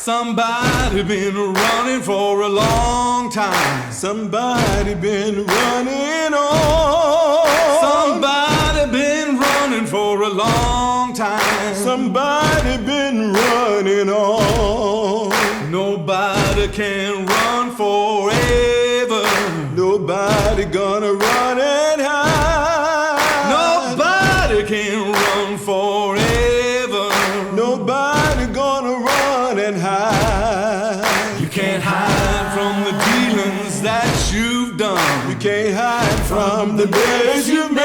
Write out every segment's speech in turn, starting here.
Somebody been running for a long time. Somebody been running on. Somebody been running for a long time. Somebody been running on. Nobody can run forever. Nobody gonna run and hide. Nobody can run forever. Nobody gonna run and hide. You can't hide from the dealings that you've done. You can't hide from the mess you've made.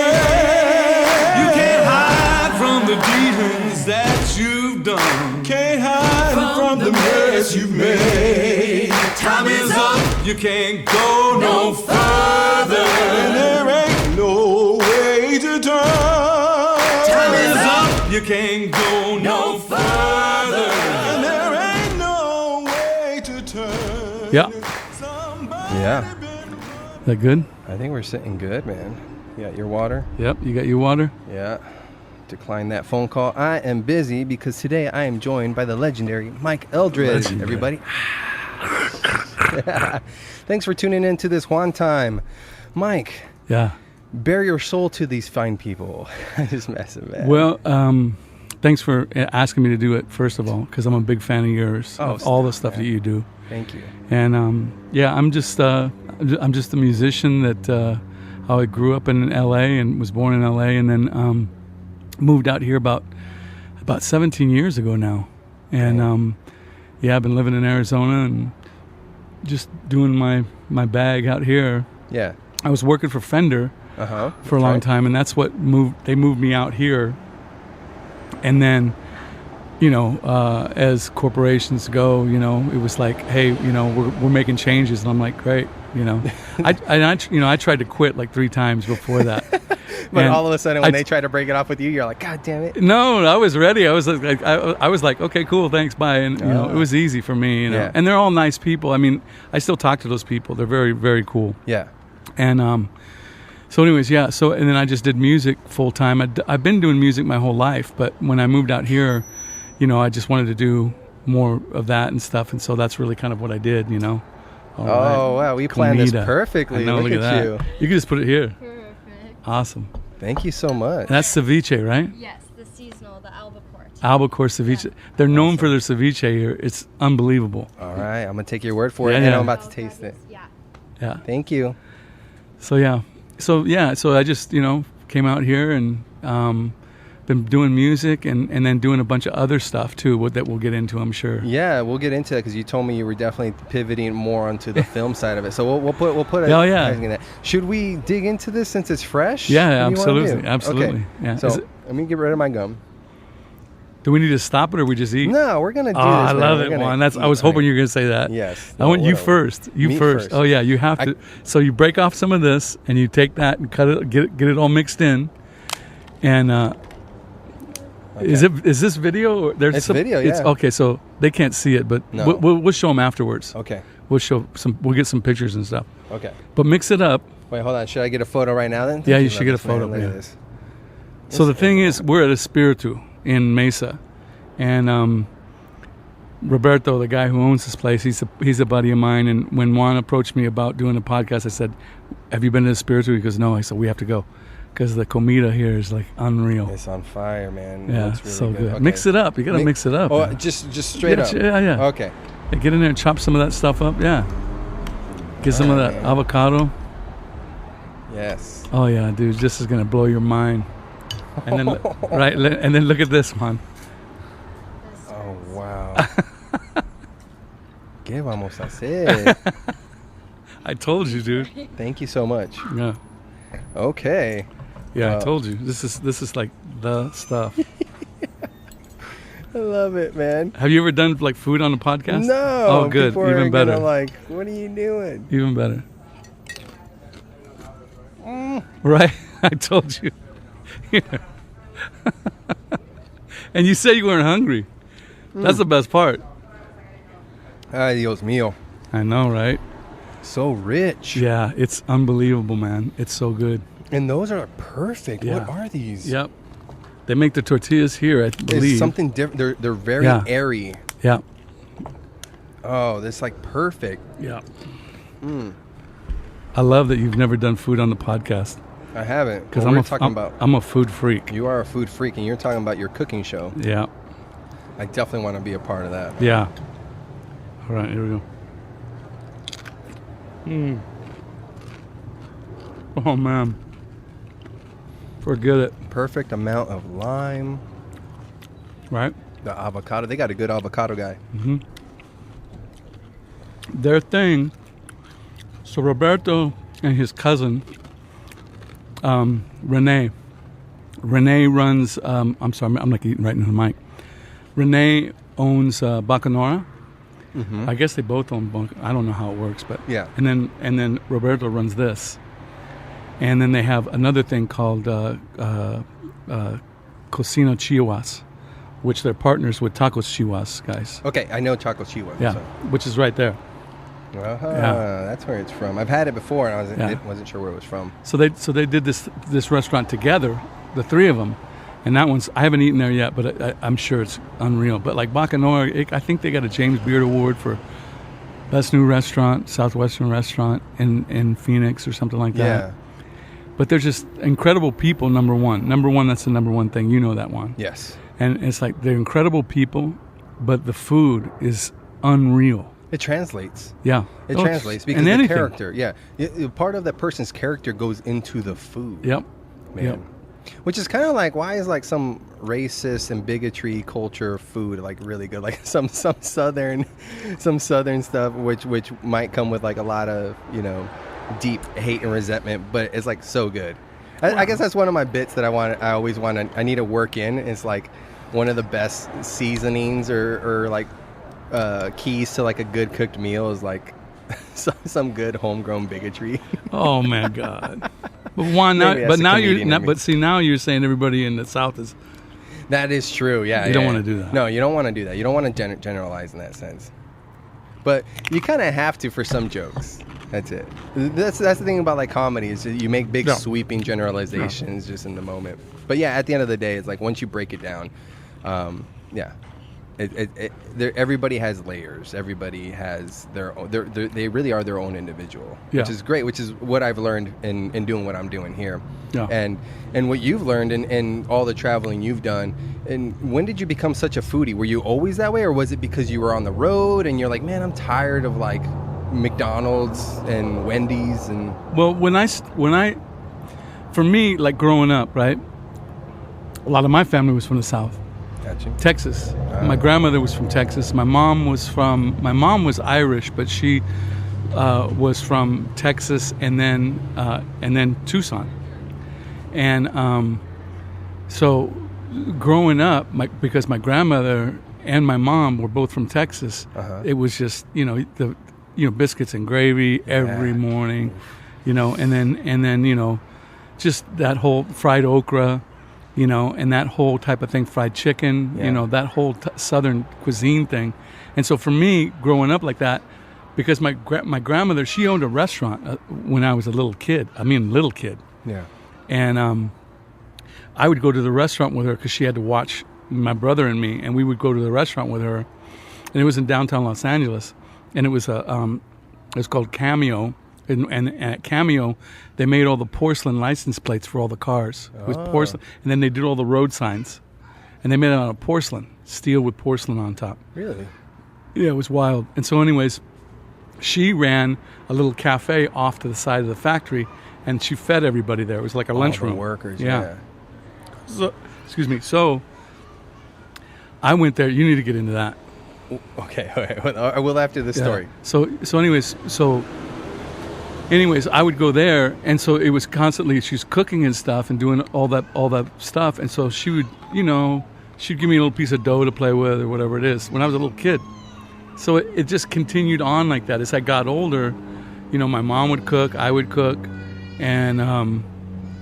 You can't hide from the dealings that you've done. Can't hide from the mess you've made. Time is up, you can't go no further. And there ain't no way to turn. Time is up, you can't go no further. And there ain't no way to turn. Yeah. Yeah. Is that good? I think we're sitting good, man. You got your water? Yep. You got your water? Yeah. Decline that phone call. I am busy because today I am joined by the legendary Mike Eldred. Everybody. Thanks for tuning in to this one time. Mike. Yeah. Bare your soul to these fine people. I just messing, man. Well, thanks for asking me to do it, first of all, because I'm a big fan of yours, of all the stuff that you do. Thank you. And yeah, I'm just a musician that I grew up in L.A. and was born in L.A. and then moved out here about 17 years ago now. And yeah, I've been living in Arizona and just doing my bag out here. Yeah. I was working for Fender for a long time, and that's what moved me out here. And then, you know, as corporations go, you know, it was like, hey, you know, we're making changes, and I'm like, great, you know. I tried to quit like 3 times before that. But all of a sudden, when they try to break it off with you, you're like, God damn it. No, I was ready. I was like, I was like, okay, cool, thanks, bye. And you know, it was easy for me. You know, Yeah. and they're all nice people. I mean, I still talk to those people. They're very, very cool. Yeah. And so, anyways, yeah. So, and then I just did music full time. I've been doing music my whole life, but when I moved out here, you know, I just wanted to do more of that and stuff. And so that's really kind of what I did. You know. All right. Wow, we planned this perfectly. I know, look at at that. you. You can just put it here. Perfect. Awesome. Thank you so much. And that's ceviche, right? Yes, the seasonal, the albacore. Albacore ceviche. Yeah. They're known for their ceviche here. It's unbelievable. All right, I'm going to take your word for it, Yeah, and yeah. I'm about to taste it. Yeah. Yeah. Thank you. So yeah. So I just, you know, came out here and been doing music and then doing a bunch of other stuff too that we'll get into, I'm sure. Yeah, we'll get into it because you told me you were definitely pivoting more onto the film side of it. So we'll put a Oh, yeah. in that. Should we dig into this since it's fresh? Yeah, What do you wanna absolutely. do? Absolutely. Okay. Yeah. So let me get rid of my gum. Do we need to stop it or we just eat? No, we're gonna do Oh, this. I man. love We're it, gonna Juan. I was eat. hoping you were gonna say that. Yes. I want you whatever. first. You Me first. Oh yeah, you have to. So you break off some of this and you take that and cut it, get it all mixed in, and is this video? Or there's It's video, yeah. Okay, so they can't see it, but No. we'll show them afterwards. Okay. We'll get some pictures and stuff. Okay. But mix it up. Wait, hold on. Should I get a photo right now then? Yeah, you Love should get a this, man. photo, Look at yeah. this. So the thing is, we're at Espiritu in Mesa, and Roberto, the guy who owns this place, he's a buddy of mine. And when Juan approached me about doing a podcast, I said, "Have you been to Espiritu?" He goes, "No." I said, "We have to go because the comida here is like unreal." It's on fire, man. Yeah, Looks really so good. Okay. Mix it up. You gotta mix it up. Oh, man. just straight up. Yeah. Okay. Yeah, get in there and chop some of that stuff up. Yeah. Get some of that man. avocado. Yes. Oh yeah, dude, this is gonna blow your mind. And then and then look at this one. Oh wow. ¿Qué vamos a hacer? I told you, dude. Thank you so much. Yeah. Okay. Yeah, I told you. This is like the stuff. I love it, man. Have you ever done like food on a podcast? No. Oh, good. People Even are better. gonna like, what are you doing? Even better. Right? I told you. And you said you weren't hungry. That's the best part. Ay, Dios mío. I know, right? So rich. Yeah, it's unbelievable, man. It's so good. And those are perfect. Yeah. What are these? Yep. They make the tortillas here, I believe. It's something different. They're very Yeah. airy. Yeah. Oh, this like perfect. Yeah. I love that you've never done food on the podcast. I haven't. Because Well, I'm a food freak. You are a food freak, and you're talking about your cooking show. Yeah. I definitely want to be a part of that. Yeah. All right, here we go. Oh, man. Forget it. Perfect amount of lime. Right? The avocado. They got a good avocado guy. Their thing. So Roberto and his cousin, Renee. Renee runs, I'm sorry, I'm like eating right into the mic. Renee owns Bacanora. I guess they both own Bacanora. I don't know how it works, but Yeah. And then Roberto runs this. And then they have another thing called Cocina Chihuas, which they're partners with Tacos Chihuas, guys. Okay, I know Choco Chihuahua. Yeah, So. which is right there. That's where it's from. I've had it before, and I wasn't sure where it was from. So they did this restaurant together, the three of them, and that one's I haven't eaten there yet, but I'm sure it's unreal. But like Bacanora, I think they got a James Beard Award for best new restaurant, Southwestern restaurant in Phoenix or something like that. Yeah. But they're just incredible people. Number one, that's the number one thing. You know that one. Yes. And it's like they're incredible people, but the food is unreal. It translates. Yeah, It translates because and the anything. character. Yeah. Part of that person's character goes into the food. Yep. Man. Yep. Which is kind of like, why is like some racist and bigotry culture food like really good? Like some southern stuff, which might come with like a lot of, deep hate and resentment, but it's like so good. I guess that's one of my bits that I need to work in. It's like one of the best seasonings or like keys to like a good cooked meal is like some good homegrown bigotry. Oh my God! But why not? Maybe that's But the now comedian in me. But see, now you're saying everybody in the South is. That is true. Yeah, You don't wanna do that. No, you don't want to do that. You don't want to generalize in that sense. But you kind of have to for some jokes. That's it. That's the thing about like comedy is that you make big sweeping generalizations just in the moment. But yeah, at the end of the day, it's like once you break it down, everybody has layers. Everybody has their own. They really are their own individual, which is great. Which is what I've learned in doing what I'm doing here, and what you've learned in all the traveling you've done. And when did you become such a foodie? Were you always that way, or was it because you were on the road and you're like, man, I'm tired of like McDonald's and Wendy's and. Well, for me, like growing up, right? A lot of my family was from the South. Gotcha. Texas. My grandmother was from Texas. My mom was Irish, but she was from Texas and then Tucson. And so growing up, because my grandmother and my mom were both from Texas, it was just biscuits and gravy every morning, and then just that whole fried okra. And that whole type of thing, fried chicken, that whole Southern cuisine thing. And so for me, growing up like that, because my grandmother, she owned a restaurant when I was a little kid. Yeah. And I would go to the restaurant with her because she had to watch my brother and me, and we would go to the restaurant with her. And it was in downtown Los Angeles, and it was called Cameo. And at Cameo, they made all the porcelain license plates for all the cars. It was porcelain. And then they did all the road signs. And they made it out of porcelain, steel with porcelain on top. Really? Yeah, it was wild. And so anyways, she ran a little cafe off to the side of the factory, and she fed everybody there. It was like a lunchroom. Workers, So, excuse me. So I went there. You need to get into that. Okay. I will after the story. Anyways, I would go there, and so it was constantly she's cooking and stuff and doing all that stuff, and so she would, she'd give me a little piece of dough to play with or whatever it is when I was a little kid. So it just continued on like that. As I got older, my mom would cook, I would cook, and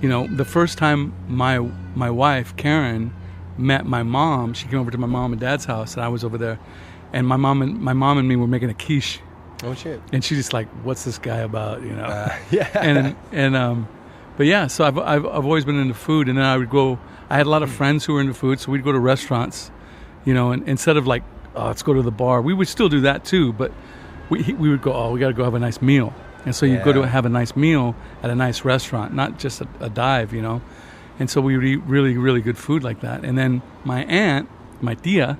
the first time my wife Karen met my mom, she came over to my mom and dad's house, and I was over there, and my mom and me were making a quiche. Oh shit! And she's just like, "What's this guy about?" Yeah. But yeah. So I've always been into food, and then I would go. I had a lot of friends who were into food, so we'd go to restaurants, and instead of like let's go to the bar. We would still do that too, but we would go, we got to go have a nice meal. And so you go to have a nice meal at a nice restaurant, not just a dive, you know. And so we would eat really, really good food like that. And then my aunt, my tia,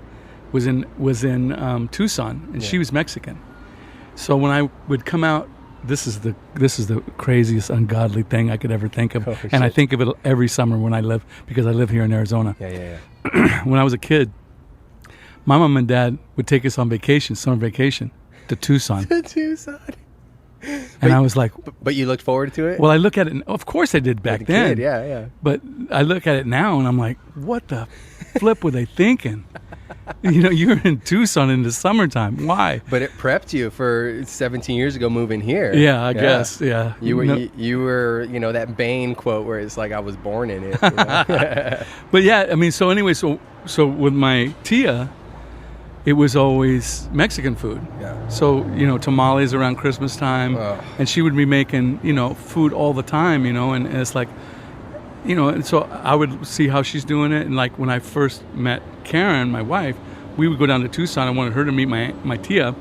was in Tucson, and she was Mexican. So when I would come out, this is the craziest, ungodly thing I could ever think of, and I think of it every summer because I live here in Arizona. Yeah. When I was a kid, my mom and dad would take us on vacation, summer vacation, to Tucson. And I was like, but you looked forward to it? Well, I look at it, of course I did back then. Kid, yeah. But I look at it now and I'm like, what the flip were they thinking? You know, you're in Tucson in the summertime. Why? But it prepped you for 17 years ago moving here. Yeah, I guess. Yeah. You were, you know, that Bane quote where it's like I was born in it. You know? But yeah, I mean, so anyway, so with my tia, it was always Mexican food. Yeah. So, you know, tamales around Christmas time. And she would be making, you know, food all the time, you know, and it's like, you know, and so I would see how she's doing it. And like when I first met Karen, my wife, we would go down to Tucson. I wanted her to meet my tia.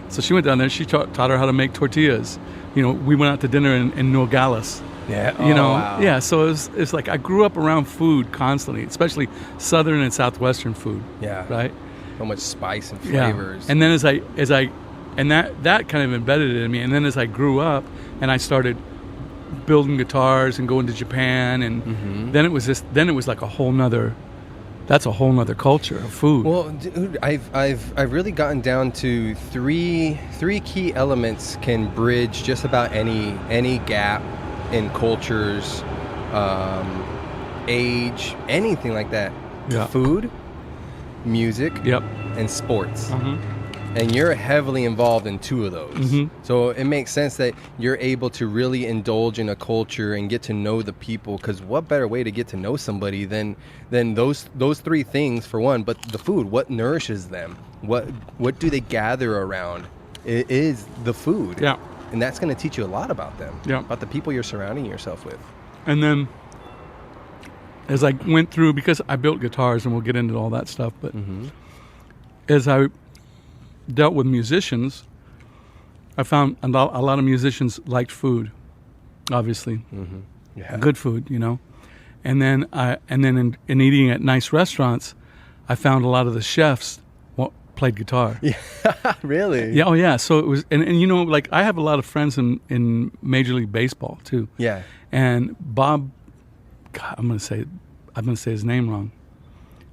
So she went down there. She taught her how to make tortillas. You know, we went out to dinner in Nogales. Yeah. You know, wow. yeah. So it's like I grew up around food constantly, especially Southern and Southwestern food. Yeah. Right? So much spice and flavors. Yeah. And then as I and that kind of embedded it in me. And then as I grew up and I started building guitars and going to Japan, and then it was like a whole nother culture of food. Well, dude, I've really gotten down to three key elements can bridge just about any gap in cultures, age, anything like that. Yeah. Food, music, Yep. and sports. And you're heavily involved in two of those. So it makes sense that you're able to really indulge in a culture and get to know the people, because what better way to get to know somebody than those three things, for one. But the food, what nourishes them? What do they gather around? It is the food. Yeah. And that's going to teach you a lot about them. Yeah. About the people you're surrounding yourself with. And then as I went through, because I built guitars, and we'll get into all that stuff, but as I dealt with musicians, I found a lot of musicians liked food, obviously. Yeah. Good food, you know. And then in eating at nice restaurants, I found a lot of the chefs played guitar. Yeah. Really? Yeah. Oh yeah. So it was, and you know, like I have a lot of friends in Major League Baseball too. Yeah. And Bob, God, I'm gonna say his name wrong.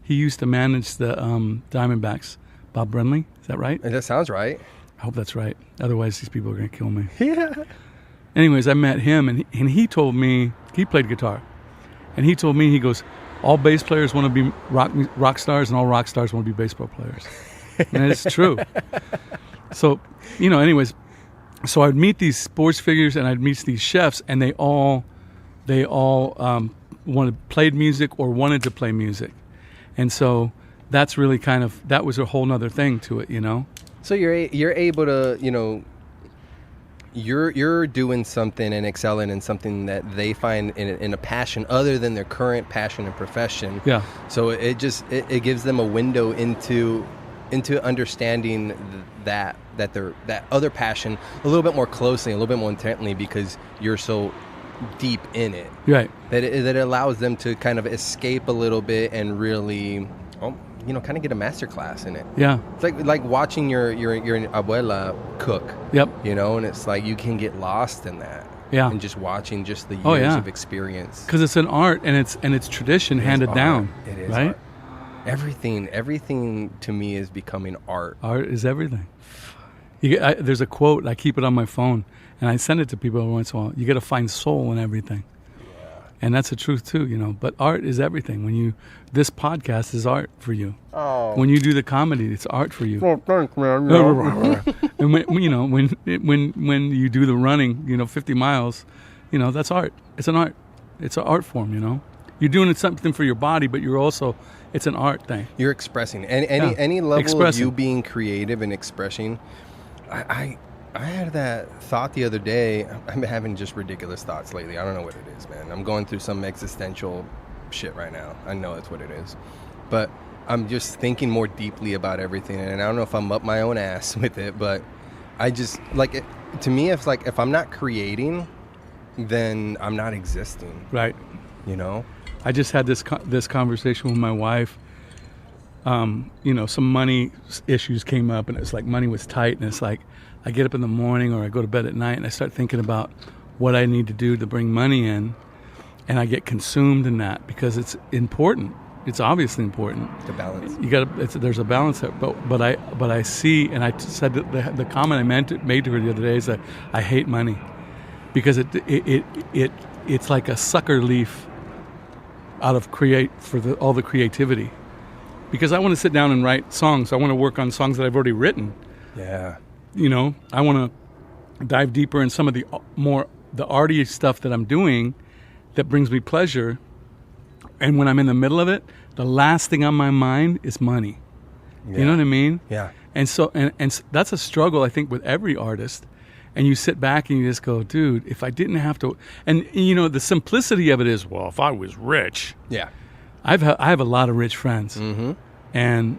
He used to manage the Diamondbacks. Bob Brenly, is that right? That sounds right. I hope that's right. Otherwise, these people are going to kill me. Yeah. Anyways, I met him, and he told me, he played guitar. And he told me, he goes, all bass players want to be rock stars, and all rock stars want to be baseball players. And it's true. So, you know, anyways, so I'd meet these sports figures, and I'd meet these chefs, and they all played music or wanted to play music. And so that's really that was a whole nother thing to it, you know? So you're able to, you know, you're doing something and excelling in something that they find in a passion other than their current passion and profession. Yeah. So it gives them a window into understanding that other passion a little bit more closely, a little bit more intently, because you're so deep in it. Right. That it allows them to kind of escape a little bit and really, you know, kind of get a master class in it. Yeah. It's like watching your abuela cook. Yep. You know, and it's like you can get lost in that. Yeah. And just watching just the years of experience. Because it's an art, and it's tradition handed down. It is right? art. Everything to me is becoming art. Art is everything. There's a quote, I keep it on my phone, and I send it to people every once in a while. You got to find soul in everything. And that's the truth too, you know. But art is everything. This podcast is art for you. Oh. When you do the comedy, it's art for you. Well, thanks, man. And when you do the running, you know, 50 miles, you know, that's art. It's an art. It's an art form, you know. You're doing something for your body, but it's an art thing. You're expressing any level Expressing. of you being creative and expressing. I had that thought the other day. I'm having just ridiculous thoughts lately. I don't know what it is, man. I'm going through some existential shit right now. I know that's what it is. But I'm just thinking more deeply about everything, and I don't know if I'm up my own ass with it, but I just like to me, if I'm not creating, then I'm not existing. Right. You know. I just had this conversation with my wife. Some money issues came up, and it's like money was tight, and it's like I get up in the morning or I go to bed at night, and I start thinking about what I need to do to bring money in, and I get consumed in that because it's important. It's obviously important. The balance. There's a balance there, but I see, and I said that the comment I made to her the other day is that I hate money because it's like a sucker leaf out of all the creativity. Because I want to sit down and write songs. I want to work on songs that I've already written. Yeah. I want to dive deeper in some of the arty stuff that I'm doing that brings me pleasure. And when I'm in the middle of it, the last thing on my mind is money. Yeah. You know what I mean? Yeah. And so, and that's a struggle, I think, with every artist. And you sit back and you just go, dude, if I didn't have to... And, the simplicity of it is, well, if I was rich... Yeah. I have a lot of rich friends. Mm-hmm. And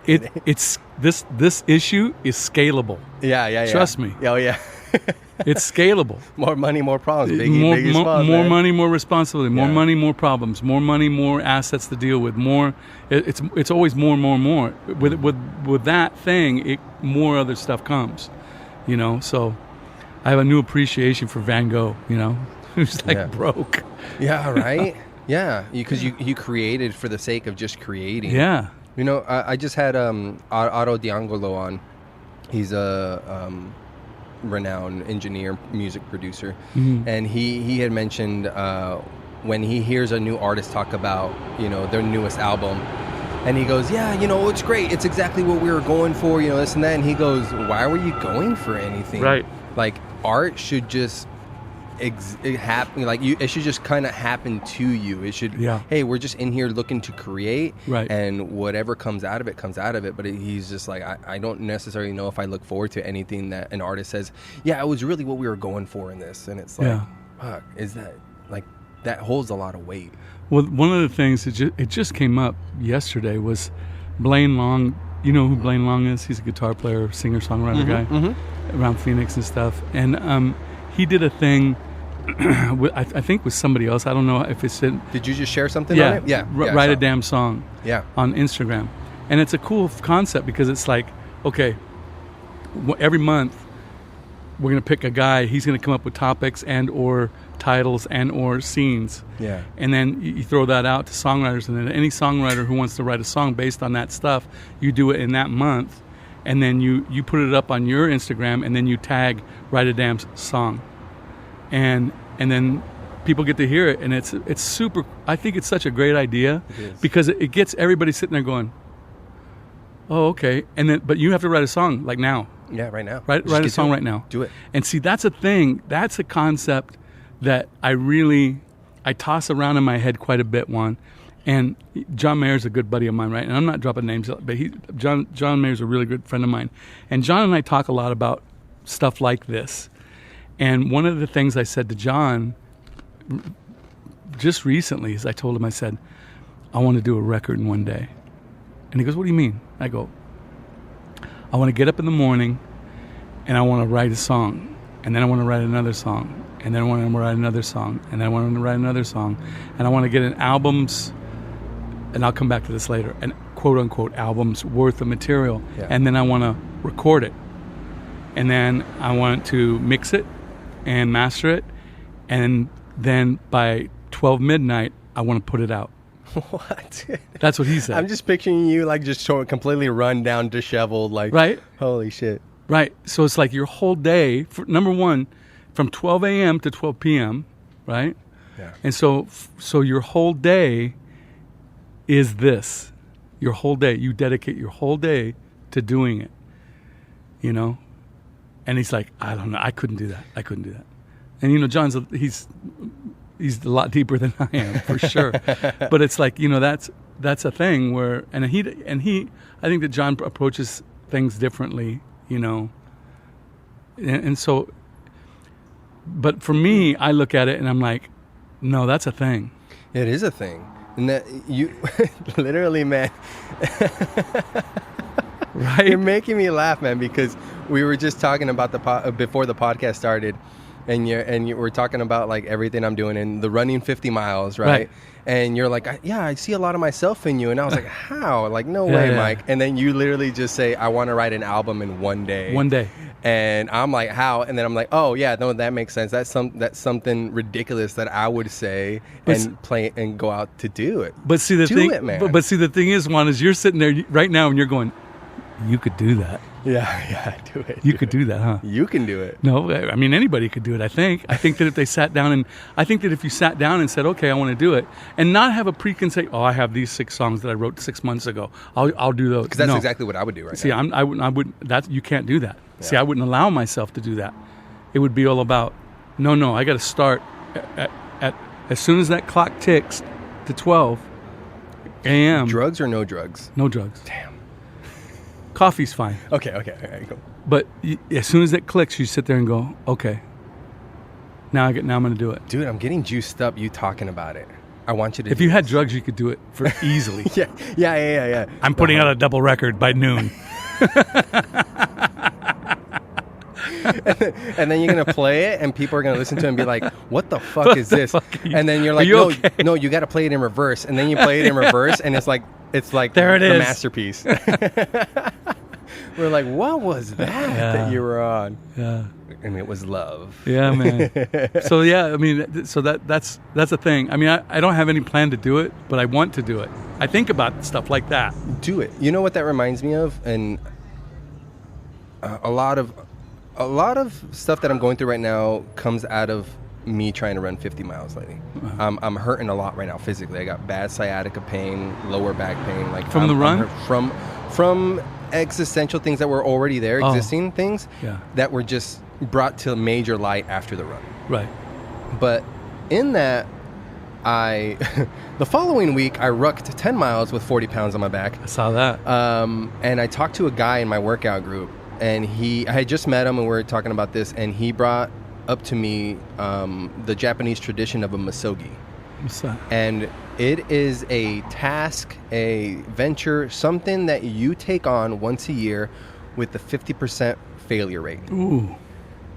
it's this issue is scalable. Yeah. Trust me. Oh, yeah. It's scalable. More money, more problems. More money, more responsibility. More Yeah. money, more problems. More money, more assets to deal with. More. It's always more and more and more. With that thing, more other stuff comes. So I have a new appreciation for Van Gogh. Who's broke. Yeah. Right. Yeah. Because you created for the sake of just creating. Yeah. I just had Otto D'Angelo on. He's a renowned engineer, music producer, and he had mentioned when he hears a new artist talk about their newest album, and he goes, yeah, it's great, it's exactly what we were going for, this and that, and he goes, why were you going for anything? Right. Like art should just happen, it should just kind of happen to you. It should, hey, we're just in here looking to create, right, and whatever comes out of it comes out of it. But he's just like, I don't necessarily know if I look forward to anything that an artist says, yeah, it was really what we were going for in this. And it's like, fuck, is that that holds a lot of weight. Well, one of the things it just came up yesterday was Blaine Long. You know who Blaine Long is? He's a guitar player, singer, songwriter guy around Phoenix and stuff. And he did a thing, I think with somebody else. I don't know if it's in... Did you just share something on it? Yeah. Write a damn song on Instagram. And it's a cool concept because it's like, okay, every month we're going to pick a guy. He's going to come up with topics and or titles and or scenes. Yeah. And then you throw that out to songwriters. And then any songwriter who wants to write a song based on that stuff, you do it in that month. And then you put it up on your Instagram, and then you tag Write a Damn Song. And then people get to hear it, and it's super. I think it's such a great idea because it gets everybody sitting there going, oh, okay. And then, but you have to write a song like now. Yeah, right now. Write a song right now. Do it. And see, that's a thing. That's a concept that I toss around in my head quite a bit, Juan. And John Mayer's a good buddy of mine, right? And I'm not dropping names, but John Mayer's a really good friend of mine. And John and I talk a lot about stuff like this. And one of the things I said to John just recently is I told him, I said, I want to do a record in one day. And he goes, what do you mean? I go, I want to get up in the morning and I want to write a song. And then I want to write another song. And then I want to write another song. And then I want to write another song. And I want to get an album's, and I'll come back to this later, an quote unquote album's worth of material. Yeah. And then I want to record it. And then I want to mix it and master it. And then by 12 midnight, I want to put it out. What? That's what he said. I'm just picturing you just completely run down, disheveled, right? Holy shit. Right. So it's like your whole day, number one, from 12 a.m. to 12 p.m., right? Yeah. And so your whole day is this. Your whole day. You dedicate your whole day to doing it, And he's like, I don't know. I couldn't do that. And, John's, he's a lot deeper than I am, for sure. But it's like, that's a thing where, and he, I think that John approaches things differently, and so, but for me, I look at it and I'm like, no, that's a thing. It is a thing. And that you literally, man. Right? You're making me laugh, man, because we were just talking about before the podcast started, and you were talking about like everything I'm doing and the running 50 miles, right? And you're like, yeah, I see a lot of myself in you, and I was like, how? Like, no way, yeah. Mike. And then you literally just say, I want to write an album in one day. One day. And I'm like, how? And then I'm like, oh yeah, no, that makes sense. That's something ridiculous that I would say and play and go out to do it. But see the thing, it, man. But see the thing is, Juan, is you're sitting there right now and you're going, you could do that. Yeah, do it. You could do that, huh? You can do it. No, I mean anybody could do it. I think that if they sat down if you sat down and said, okay, I want to do it, and not have a preconceived, I have these 6 songs that I wrote 6 months ago. I'll do those. Because that's exactly what I would do right See, now. I wouldn't. That you can't do that. Yeah. See, I wouldn't allow myself to do that. It would be all about, no, I got to start at as soon as that clock ticks to 12 a.m. Drugs or no drugs? No drugs. Damn. Coffee's fine. Okay, all right, go. But as soon as it clicks, you sit there and go, okay, now I'm going to do it. Dude, I'm getting juiced up you talking about it. I want you to If you had drugs, you could do it for easily. Yeah. I'm putting out a double record by noon. And then you're going to play it, and people are going to listen to it and be like, what the fuck is this? And then you're like, okay? no, you got to play it in reverse. And then you play it in reverse, and it's like there it the is. Masterpiece. We're like, what was that you were on? Yeah. And it was love. Yeah, man. So yeah, I mean, so that's a thing. I mean, I don't have any plan to do it, but I want to do it. I think about stuff like that. Do it. You know what that reminds me of? And a lot of stuff that I'm going through right now comes out of me trying to run 50 miles lately. Uh-huh. I'm hurting a lot right now physically. I got bad sciatica pain, lower back pain. Like from the run? From existential things that were already there, existing things that were just brought to major light after the run. Right. But in that, the following week, I rucked 10 miles with 40 pounds on my back. I saw that. And I talked to a guy in my workout group, and I had just met him, and we were talking about this, and he brought up to me the Japanese tradition of a misogi. What's that? And it is a task, a venture, something that you take on once a year with the 50% failure rate. Ooh.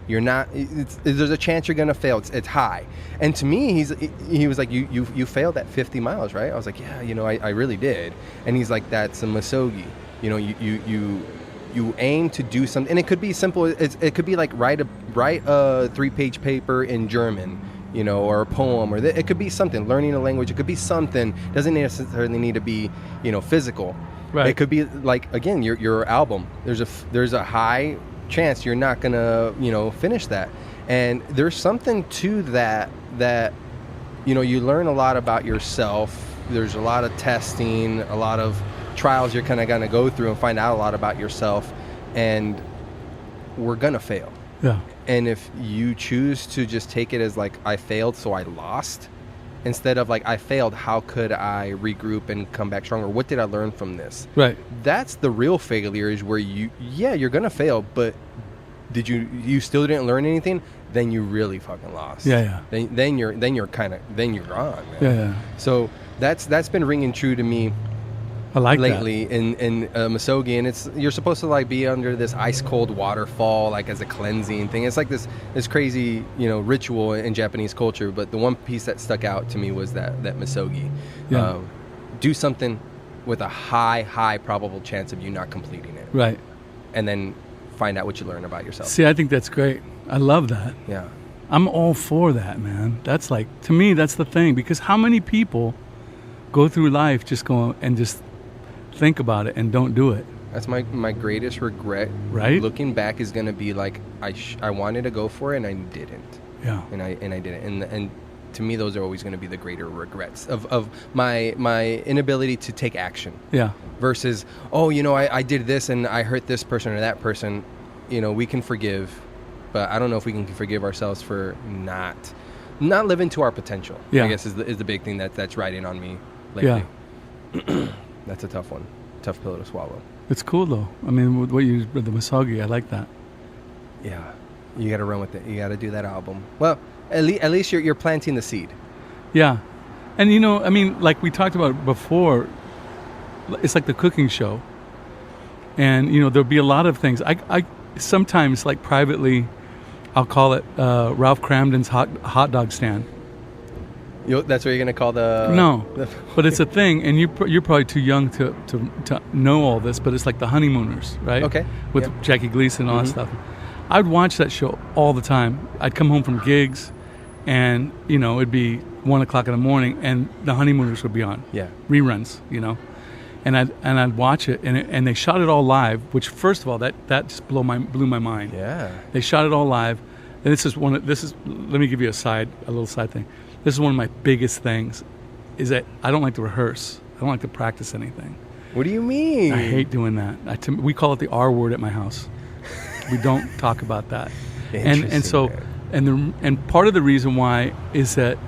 You're not. There's a chance you're gonna fail. It's high. And to me, he was like, you failed at 50 miles, right? I was like, yeah, I really did. And he's like, that's a misogi. You aim to do something, and it could be simple. It could be like write a 3-page paper in German, or a poem, or it could be something. Learning a language. It could be something. Doesn't necessarily need to be, physical. Right. It could be like, again, your album. There's a high chance you're not gonna finish that, and there's something to that you learn a lot about yourself. There's a lot of testing, a lot of trials you're kind of gonna go through and find out a lot about yourself, and we're gonna fail. Yeah. And if you choose to just take it as like, I failed, so I lost, instead of like, I failed, how could I regroup and come back stronger? What did I learn from this? Right. That's the real failure, is where you're gonna fail, but did you still didn't learn anything? Then you really fucking lost. Yeah. Then you're gone, man. Yeah. So that's been ringing true to me. I like lately in misogi, and you're supposed to like be under this ice cold waterfall, like as a cleansing thing. It's like this crazy ritual in Japanese culture. But the one piece that stuck out to me was that misogi. Yeah. Do something with a high probable chance of you not completing it. Right. And then find out what you learn about yourself. See, I think that's great. I love that. Yeah. I'm all for that, man. That's like, to me, that's the thing. Because how many people go through life just going and just think about it and don't do it? That's my greatest regret. Right. Looking back is going to be like, I wanted to go for it and I didn't. Yeah. And I didn't. And to me, those are always going to be the greater regrets of my inability to take action. Yeah. Versus, I did this and I hurt this person or that person. We can forgive, but I don't know if we can forgive ourselves for not living to our potential. Yeah. I guess is the big thing that's riding on me lately. Yeah. That's a tough one. Tough pill to swallow. It's cool though. I mean, with the misogi, I like that. Yeah. You got to run with it. You got to do that album. Well, at least you're planting the seed. Yeah. And you know, I mean, like we talked about before, it's like the cooking show. And you know, there'll be a lot of things. I sometimes, like privately, I'll call it Ralph Cramden's hot dog stand. That's what you're gonna call the No, but it's a thing, and you're probably too young to know all this. But it's like the Honeymooners, right? Okay. With Yep. Jackie Gleason and all that stuff. I'd watch that show all the time. I'd come home from gigs, and you know it'd be 1 o'clock in the morning, and the Honeymooners would be on. Yeah. Reruns, you know, and I'd watch it, and they shot it all live. Which, first of all, that just blew my mind. Yeah. They shot it all live. And let me give you a little side thing. This is one of my biggest things, is that I don't like to rehearse. I don't like to practice anything. What do you mean? I hate doing that. We call it the R word at my house. We don't talk about that. And so, and part of the reason why is that,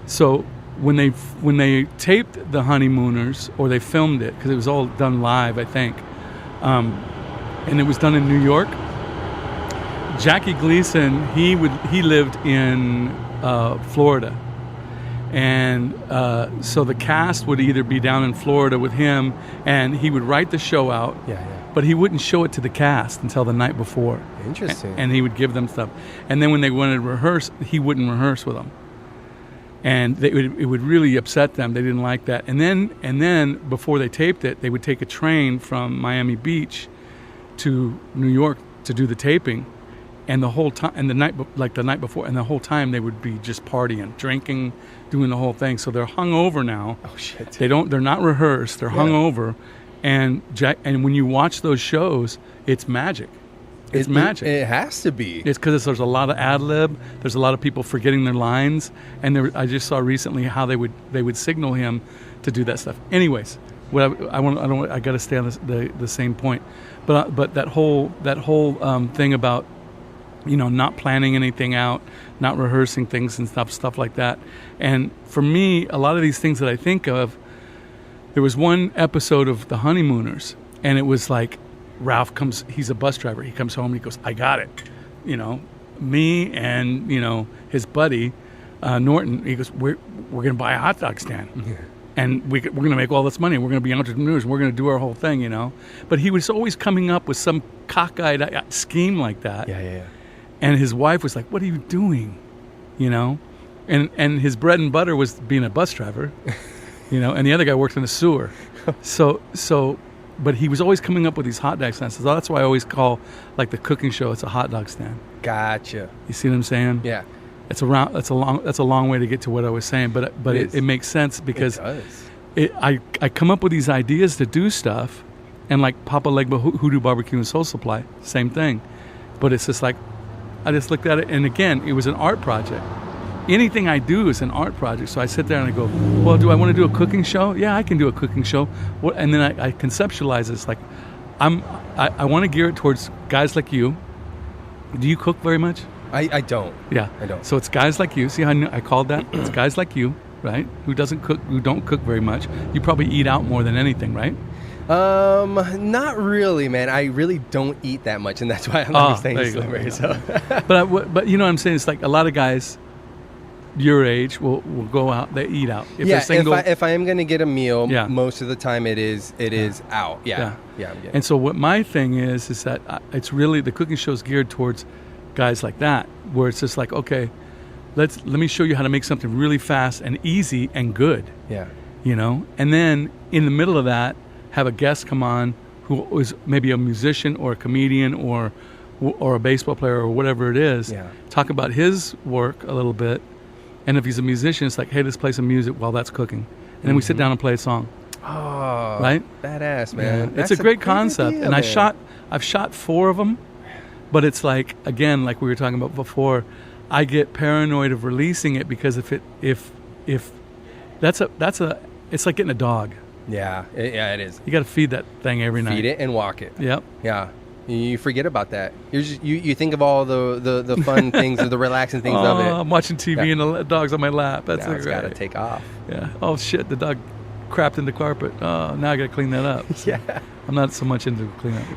so when they taped the Honeymooners, or they filmed it, because it was all done live, I think, and it was done in New York. Jackie Gleason, he lived in Florida. And so the cast would either be down in Florida with him, and he would write the show out, but he wouldn't show it to the cast until the night before. Interesting. And he would give them stuff. And then when they wanted to rehearse, he wouldn't rehearse with them. And it would really upset them. They didn't like that. And then before they taped it, they would take a train from Miami Beach to New York to do the taping. And the whole time, and the night before, and the whole time they would be just partying, drinking, doing the whole thing. So they're hungover now. Oh shit! They're not rehearsed. They're hungover, and when you watch those shows, it's magic. It's magic. It has to be. It's because there's a lot of ad lib. There's a lot of people forgetting their lines, and I just saw recently how they would signal him to do that stuff. Anyways, I got to stay on the same point, but that whole thing about, you know, not planning anything out, not rehearsing things and stuff like that. And for me, a lot of these things that I think of, there was one episode of The Honeymooners, and it was like Ralph comes, he's a bus driver. He comes home and he goes, I got it. You know, me and, you know, his buddy, Norton, he goes, we're going to buy a hot dog stand. Yeah. And we're going to make all this money. We're going to be entrepreneurs. We're going to do our whole thing, you know. But he was always coming up with some cockeyed scheme like that. Yeah. And his wife was like, what are you doing? You know? And his bread and butter was being a bus driver, you know, and the other guy worked in the sewer. But he was always coming up with these hot dog stands. So that's why I always call, like, the cooking show, it's a hot dog stand. Gotcha. You see what I'm saying? Yeah. That's a long way to get to what I was saying, but it makes sense because I come up with these ideas to do stuff, and like Papa Legba HooDoo Barbecue and Soul Supply, same thing. But it's just like, I just looked at it, and again, it was an art project. Anything I do is an art project. So I sit there and I go, well, do I want to do a cooking show? Yeah, I can do a cooking show. And then I conceptualize it. It's like, I want to gear it towards guys like you. Do you cook very much? I don't. Yeah. I don't. So it's guys like you. See how I called that? It's guys like you, right? Who don't cook very much. You probably eat out more than anything, right? Not really, man. I really don't eat that much, and that's why I'm staying slimmer. So. But you know what I'm saying? It's like a lot of guys your age will go out. They eat out. If I am going to get a meal, Yeah. most of the time it is out. Yeah. I'm getting And so what my thing is that it's really the cooking show is geared towards guys like that, where it's just like, okay, let me show you how to make something really fast and easy and good. Yeah. You know, and then in the middle of that, have a guest come on who is maybe a musician or a comedian or a baseball player or whatever it is. Yeah. Talk about his work a little bit, and if he's a musician, it's like, hey, let's play some music while that's cooking, and then we sit down and play a song. Oh, right? Badass, man. Yeah. It's a great concept, idea, and man. I've shot 4 of them, but it's like, again, like we were talking about before, I get paranoid of releasing it because if it's like getting a dog. Yeah, it is. You got to feed that thing every night. Feed it and walk it. Yep. Yeah. You forget about that. You think of all the fun things or the relaxing things of it. I'm watching TV and the dog's on my lap. That's now it's got to take off. Yeah. Oh shit, the dog crapped in the carpet. Oh, now I got to clean that up. Yeah. I'm not so much into cleanup.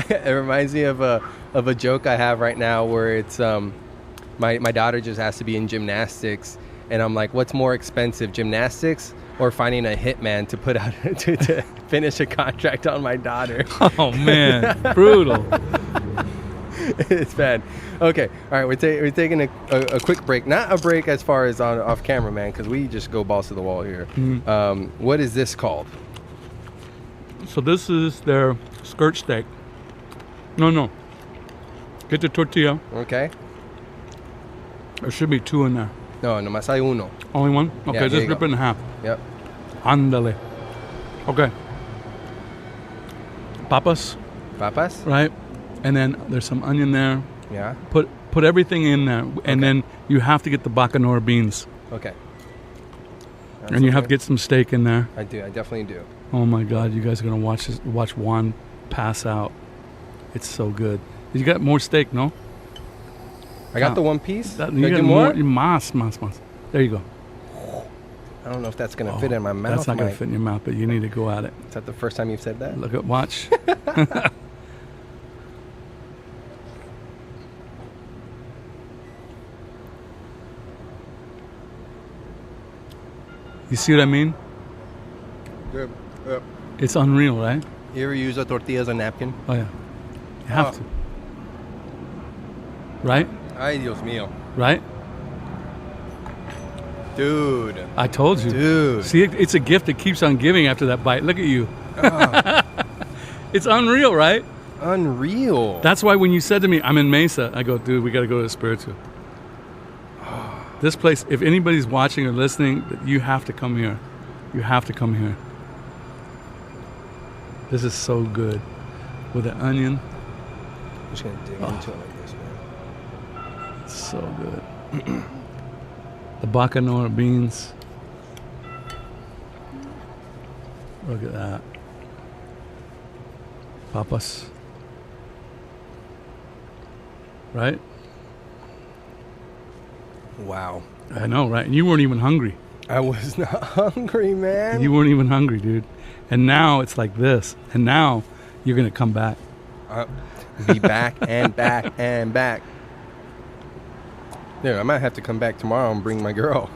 It reminds me of a joke I have right now where it's my daughter just has to be in gymnastics. And I'm like, what's more expensive, gymnastics or finding a hitman to put out to finish a contract on my daughter? Oh man, brutal. It's bad. Okay, all right, we're taking a quick break. Not a break as far as off camera, man, because we just go balls to the wall here. What is this called? So this is their skirt steak. No. Get the tortilla. Okay. There should be 2 in there. No, nomás hay uno. Only one? Okay, here just you rip go. it in half. Yep. Ándale. Okay. Papas, Papas? right? And then there's some onion there. Yeah. Put everything in there, and then you have to get the bacanora beans, Okay. and you have to get some steak in there. I do. I definitely do. Oh my God, you guys are gonna watch Juan pass out. It's so good. You got more steak, no? I got the one piece. You Did I got do more? Mas. There you go. I don't know if that's gonna fit in my mouth. That's not gonna Mike. fit in your mouth, but you need to go at it. Is that the first time you've said that? Look at watch. You see what I mean? Good. It's unreal, right? You ever use a tortilla as a napkin? Oh yeah, you have to. Right? Ay, Dios mío. Right? Dude. I told you. Dude. See, it's a gift that keeps on giving after that bite. Look at you. It's unreal, right? Unreal. That's why when you said to me, I'm in Mesa, I go, dude, we got to go to Espiritu. This place, if anybody's watching or listening, you have to come here. You have to come here. This is so good. With the onion, I'm just going to dig into it like this, man. it's so good. The bacanora beans. Look at that. Papas. Right? Wow. I know, right? And you weren't even hungry. I was not hungry, man. You weren't even hungry, dude. And now it's like this. And now you're going to come back. Be back and back and back. Dude, I might have to come back tomorrow and bring my girl.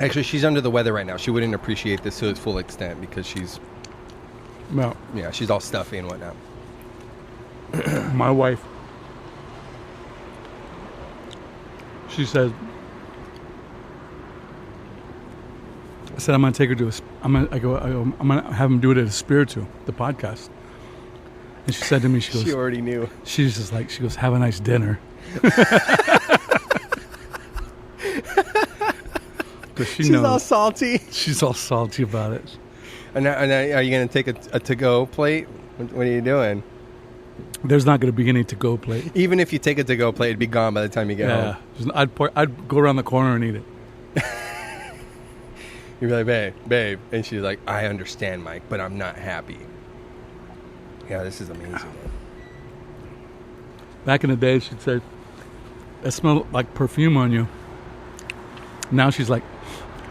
Actually, she's under the weather right now. She wouldn't appreciate this to its full extent because she's all stuffy and whatnot. My wife, she said, I said, I'm going to take her to I'm going to have him do it at Espiritu, the podcast. And she said to me, she goes, She already knew. she's just like, she goes, have a nice dinner. Because she She's knows. all salty. She's all salty about it. And now, are you going to take a to-go plate? What are you doing? There's not going to be any to-go plate. Even if you take a to-go plate, it'd be gone by the time you get home. I'd go around the corner and eat it. You'd be like, babe. And she's like, I understand, Mike, but I'm not happy. Yeah, this is amazing. Man. Back in the day, she'd say, I smell like perfume on you. Now she's like,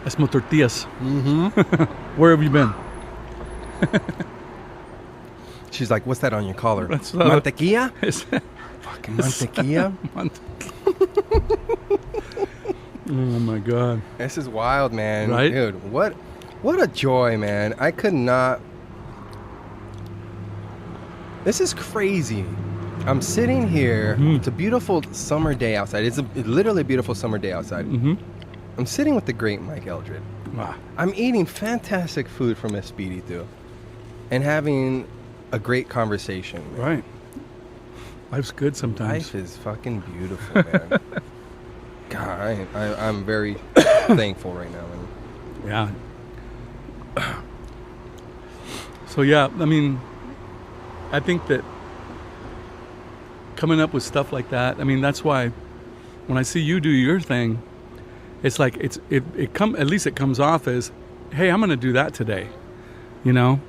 I smell tortillas. Mm-hmm. Where have you been? She's like, what's that on your collar? That's not Mantequilla? Fucking mantequilla? Oh my God. This is wild, man. Right? Dude, what a joy, man. I could not. This is crazy. I'm sitting here. It's a beautiful summer day outside. It's literally a beautiful summer day outside. Mm-hmm. I'm sitting with the great Mike Eldred. Wow. I'm eating fantastic food from Espiritu and having a great conversation. Man. Right. Life's good sometimes. Life is fucking beautiful, man. God, I'm very thankful right now, man. Yeah. So yeah, I mean, I think that coming up with stuff like that, I mean, that's why when I see you do your thing, it's like at least it comes off as, hey, I'm going to do that today, you know?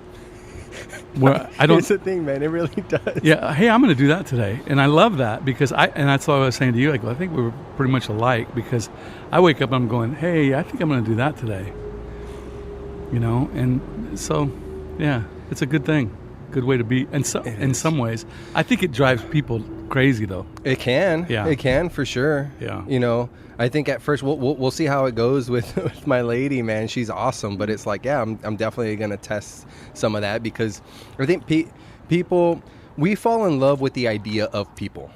Where I don't. It's a thing, man. It really does. Yeah. Hey, I'm going to do that today, and I love that because and that's what I was saying to you. Like, well, I think we were pretty much alike because I wake up and I'm going, hey, I think I'm going to do that today, you know? And so, yeah, it's a good thing. good way to be. And so, in some ways, I think it drives people crazy, though. It can. Yeah. It can, for sure. Yeah. You know, I think at first we'll see how it goes with my lady, man. She's awesome, but it's like, yeah, I'm definitely gonna test some of that, because I think people, we fall in love with the idea of people.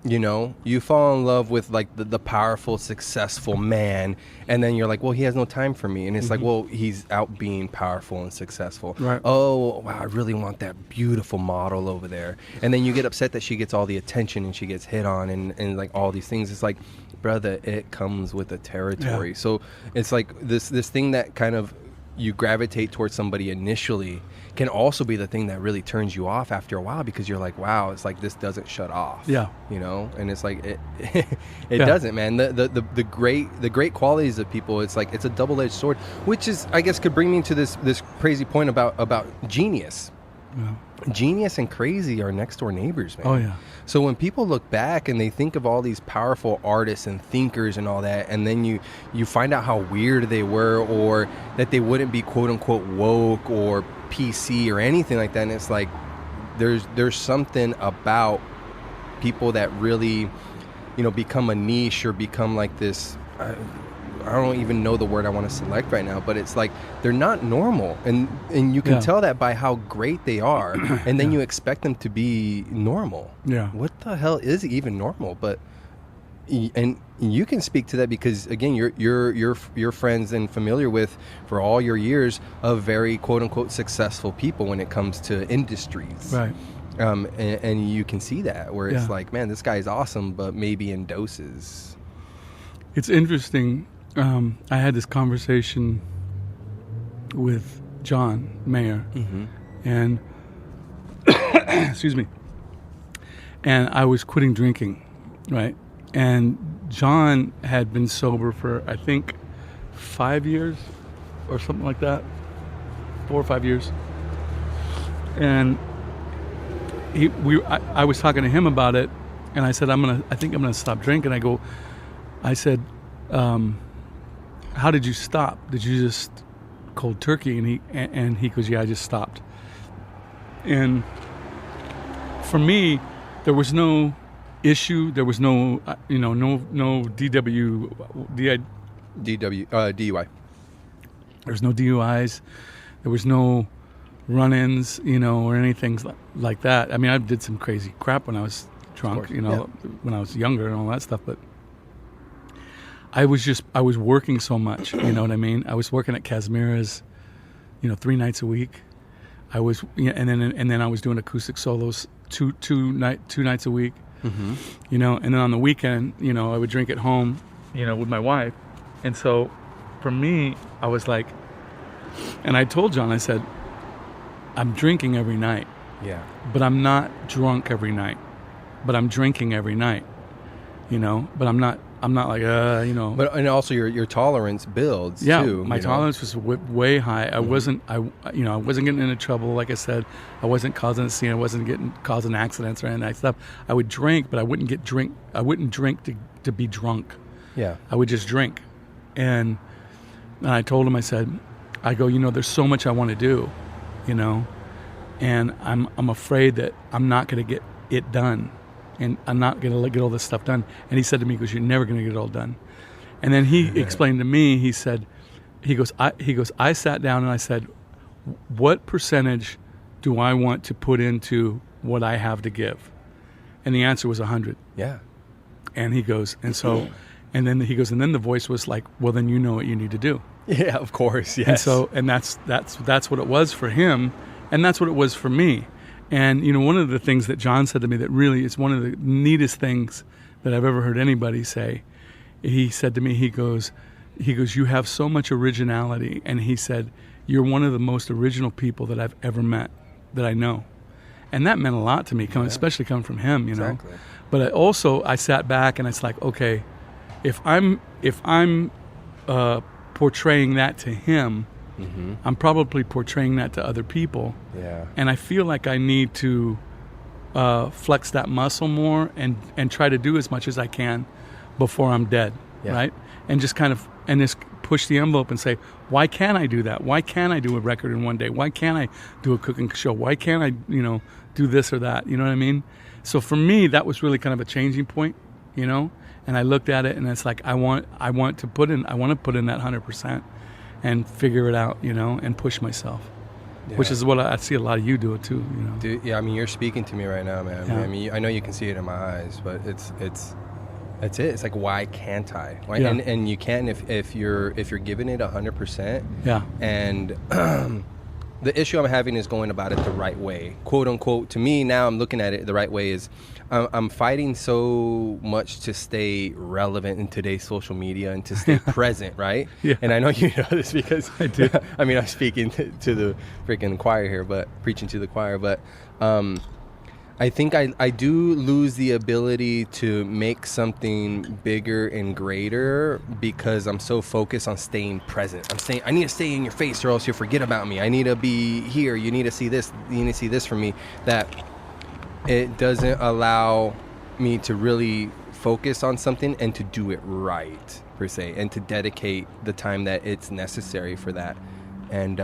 You know, you fall in love with like the powerful, successful man, and then you're like, well, he has no time for me. And it's like, well, he's out being powerful and successful. Right. Oh, wow, I really want that beautiful model over there. And then you get upset that she gets all the attention and she gets hit on and like all these things. It's like, brother, it comes with the territory. Yeah. So it's like this thing that kind of you gravitate towards somebody initially can also be the thing that really turns you off after a while, because you're like, wow, it's like this doesn't shut off. Yeah. You know, and it's like it Yeah. doesn't, man. The great qualities of people, it's like it's a double-edged sword, which is, I guess, could bring me to this crazy point about genius. Yeah. Genius and crazy are next door neighbors, man. Oh, yeah. So when people look back and they think of all these powerful artists and thinkers and all that, and then you find out how weird they were, or that they wouldn't be quote unquote woke or PC or anything like that, and it's like there's something about people that really, you know, become a niche or become like this. I don't even know the word I want to select right now, but it's like they're not normal, and you can tell that by how great they are, and then you expect them to be normal. Yeah. What the hell is even normal? But and you can speak to that because, again, you're friends and familiar with, for all your years, of very quote unquote successful people when it comes to industries. Right. And you can see that where it's Yeah. like, man, this guy's awesome, but maybe in doses. It's interesting. I had this conversation with John Mayer, and excuse me, and I was quitting drinking, right? And John had been sober for, I think, 5 years or something like that, 4 or 5 years, and I was talking to him about it, and I said, I think I'm gonna stop drinking. I said, how did you stop? Did you just cold turkey? And he goes, yeah, I just stopped. And for me, there was no issue. There was no, no DUI. There was no DUIs. There was no run-ins, or anything like that. I mean, I did some crazy crap when I was drunk, when I was younger and all that stuff, but I was working so much, you know what I mean? I was working at Casimira's, 3 nights a week. I was, and then I was doing acoustic solos two nights a week, and then on the weekend, I would drink at home, with my wife. And so for me, I was like, and I told John, I said, I'm drinking every night. Yeah. But I'm not drunk every night. But I'm drinking every night, but I'm not like, But and also your tolerance builds too. My tolerance was way high. I wasn't getting into trouble. Like I said, I wasn't causing a scene. I wasn't causing accidents or any of that stuff. I would drink, but I wouldn't drink to be drunk. Yeah. I would just drink. And I told him, I go, there's so much I want to do, and I'm afraid that I'm not going to get it done. And I'm not going to get all this stuff done. And he said to me, he goes, you're never going to get it all done. And then he explained to me, he goes, I sat down and I said, what percentage do I want to put into what I have to give? And the answer was 100. Yeah. And he goes, and then the voice was like, well, then you know what you need to do. Yeah, of course. Yes. And that's what it was for him. And that's what it was for me. And, one of the things that John said to me that really is one of the neatest things that I've ever heard anybody say, he said to me, he goes, you have so much originality. And he said, you're one of the most original people that I've ever met, that I know. And that meant a lot to me, especially coming from him, Exactly. But I sat back and it's like, okay, if I'm portraying that to him, I'm probably portraying that to other people. Yeah. And I feel like I need to flex that muscle more and try to do as much as I can before I'm dead, right? And just kind of and just push the envelope and say, why can't I do that? Why can't I do a record in one day? Why can't I do a cooking show? Why can't I, do this or that? You know what I mean? So for me, that was really kind of a changing point, and I looked at it and it's like, I want to put in that 100% and figure it out, and push myself. Yeah. Which is what I see a lot of you do it too, Dude, yeah, I mean, you're speaking to me right now, man. Yeah. I mean, I know you can see it in my eyes, but it's that's it. It's like, why can't I? Why? Yeah. And you can if you're giving it 100%. Yeah. And the issue I'm having is going about it the right way, quote unquote. To me now, I'm looking at it the right way is I'm fighting so much to stay relevant in today's social media and to stay present, right? Yeah. And I know you know this because I do. I mean, I'm speaking to the freaking choir here, but preaching to the choir. But I think I do lose the ability to make something bigger and greater because I'm so focused on staying present. I need to stay in your face or else you'll forget about me. I need to be here. You need to see this. You need to see this from me. That it doesn't allow me to really focus on something and to do it right, per se, and to dedicate the time that it's necessary for that. And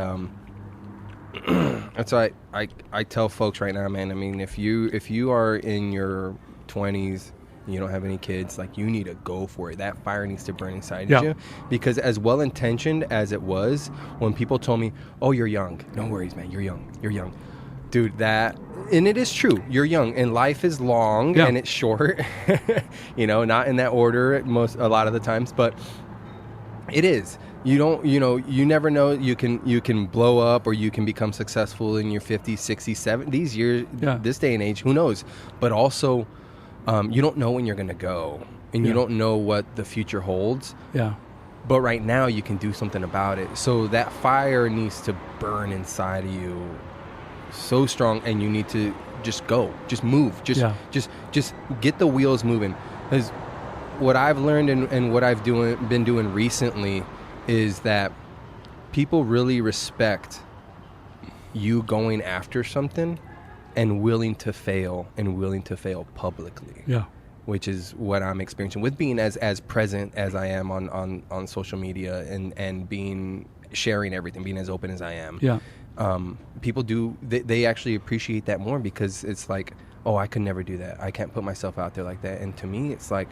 that's why I tell folks right now, man. I mean, if you are in your 20s, you don't have any kids, like, you need to go for it. That fire needs to burn inside of you. Because as well intentioned as it was, when people told me, "Oh, you're young. No worries, man. You're young." Dude, and it is true. You're young, and life is long and it's short. Not in that order a lot of the times, but it is. You never know. You can blow up or you can become successful in your 50s, 60s, 70s years, this day and age. Who knows? But also, you don't know when you're going to go, and you don't know what the future holds. Yeah. But right now, you can do something about it. So that fire needs to burn inside of you so strong, and you need to just go, just move, just get the wheels moving. Because what I've learned and what I've been doing recently is that people really respect you going after something and willing to fail publicly. Yeah. Which is what I'm experiencing with being as present as I am on social media and sharing everything, being as open as I am. Yeah. People they actually appreciate that more because it's like, oh, I could never do that. I can't put myself out there like that. And to me, it's like,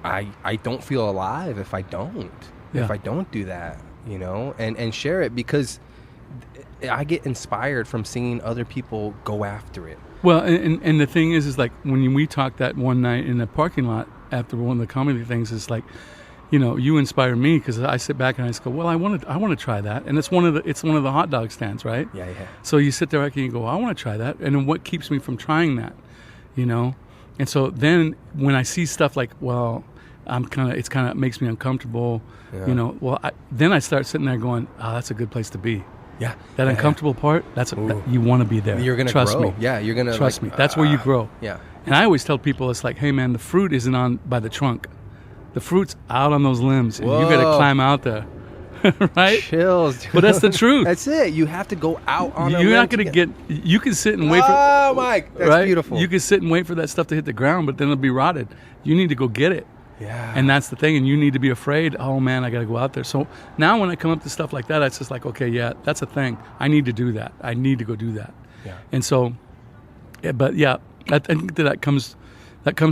I don't feel alive if I don't. If I don't do that, and share it, because I get inspired from seeing other people go after it. Well, and the thing is like, when we talked that one night in the parking lot after one of the comedy things, it's like, you inspire me because I sit back and I just go, well, I want to try that, and it's one of the hot dog stands, right? Yeah. So you sit there and you go, I want to try that, and then what keeps me from trying that, And so then when I see stuff like, well, it kind of makes me uncomfortable, then I start sitting there going, oh, that's a good place to be. Yeah. That uncomfortable part, you want to be there. You're going to trust grow. me. Yeah, you're going to trust me. That's where you grow. Yeah. And I always tell people, it's like, hey man, the fruit isn't on by the trunk. The fruit's out on those limbs, and you got to climb out there. Right? Chills, dude. But that's the truth. That's it. You have to go out on. You're not going to get. You can sit and wait for. Oh, Mike, that's beautiful. You can sit and wait for that stuff to hit the ground, but then it'll be rotted. You need to go get it. Yeah. And that's the thing, and you need to be afraid. Oh man, I got to go out there. So now when I come up to stuff like that, it's just like, okay, yeah, that's a thing. I need to do that. I need to go do that. Yeah. And so, I think that comes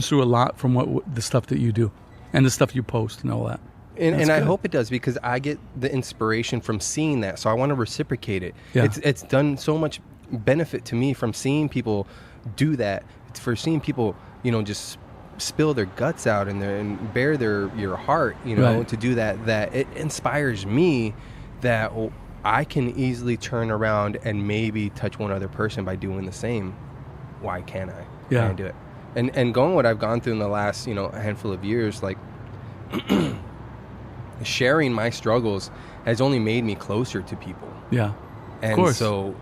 through a lot from what the stuff that you do, and the stuff you post and all that. And I hope it does, because I get the inspiration from seeing that. So I want to reciprocate it. Yeah. It's done so much benefit to me from seeing people do that. It's for seeing people, just spill their guts out and bare your heart, right. To do that it inspires me that I can easily turn around and maybe touch one other person by doing the same. Why can't I? Yeah. Can I do it? And going what I've gone through in the last, handful of years, like sharing my struggles has only made me closer to people. Yeah. And of course. So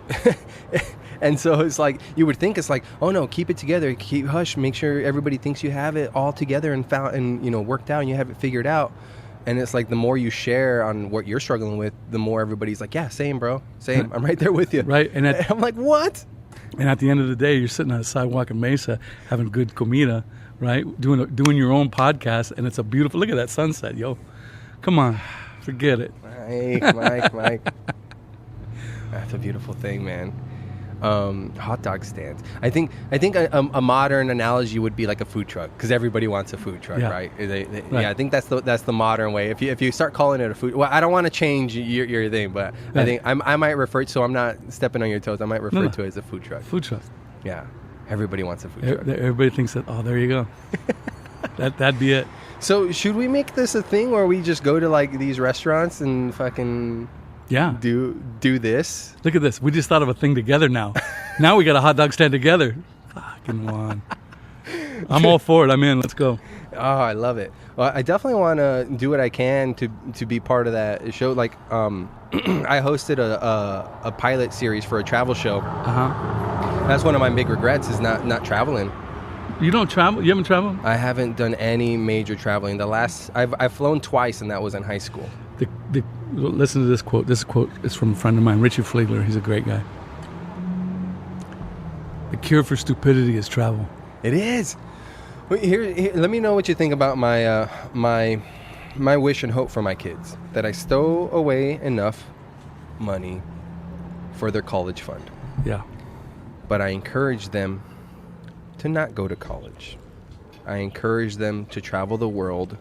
it's like, you would think it's like, oh no, keep it together, keep hush, make sure everybody thinks you have it all together and found and worked out and you have it figured out. And it's like, the more you share on what you're struggling with, the more everybody's like, yeah, same, bro, same. I'm right there with you. Right. And I'm like, what? And at the end of the day, you're sitting on the sidewalk in Mesa having good comida, right? Doing your own podcast, and it's a beautiful. Look at that sunset, yo. Come on, forget it. Mike. That's a beautiful thing, man. Hot dog stands. I think a modern analogy would be like a food truck, because everybody wants a food truck, right? Right. Yeah, I think that's the modern way. If you start calling it a food, well, I don't want to change your thing, but I think I might refer to. So I'm not stepping on your toes. I might refer to it as a food truck. Food truck. Yeah, everybody wants a food truck. Everybody thinks that. Oh, there you go. That'd be it. So should we make this a thing where we just go to like these restaurants and fucking do this? Look at this. We just thought of a thing together now. Now we got a hot dog stand together. Fucking one. I'm all for it. I'm in. Let's go. Oh, I love it. Well, I definitely want to do what I can to be part of that show. Like, I hosted a pilot series for a travel show. That's one of my big regrets is not traveling. You don't travel? You haven't traveled? I haven't done any major traveling. I've flown twice, and that was in high school. Listen to this quote. This quote is from a friend of mine, Richie Flegler. He's a great guy. The cure for stupidity is travel. It is. Here, let me know what you think about my wish and hope for my kids, that I stow away enough money for their college fund. Yeah. But I encourage them to not go to college. I encourage them to travel the world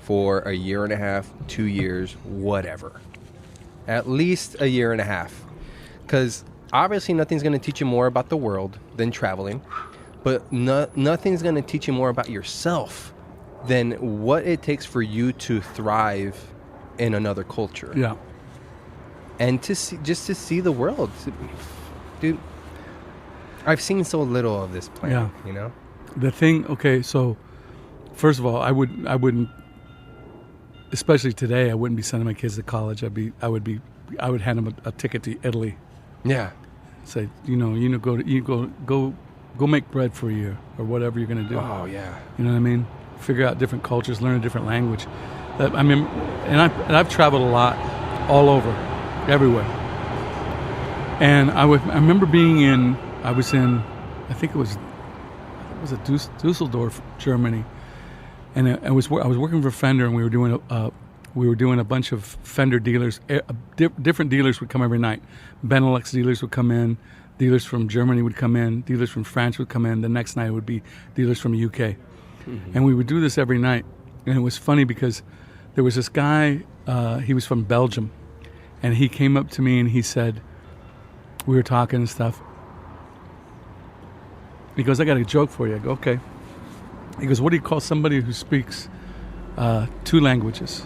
for a year and a half, 2 years, whatever. At least a year and a half. Because obviously nothing's going to teach you more about the world than traveling. But nothing's going to teach you more about yourself than what it takes for you to thrive in another culture. Yeah. And to see the world. Dude, I've seen so little of this planet, you know? The thing, okay, so first of all, I wouldn't, especially today, I wouldn't be sending my kids to college. I would hand them a ticket to Italy. Yeah. Say, go make bread for a year or whatever you're going to do. Oh, yeah. You know what I mean? Figure out different cultures, learn a different language. I mean, and I've traveled a lot, all over, everywhere. And I remember I was in, I think it was Dusseldorf, Germany, and I was working for Fender, and we were doing a bunch of Fender dealers. Different dealers would come every night. Benelux dealers would come in. Dealers from Germany would come in. Dealers from France would come in. The next night would be dealers from the UK. Mm-hmm. And we would do this every night. And it was funny because there was this guy, he was from Belgium. And he came up to me and he said, we were talking and stuff. He goes, I got a joke for you. I go, okay. He goes, what do you call somebody who speaks 2 languages?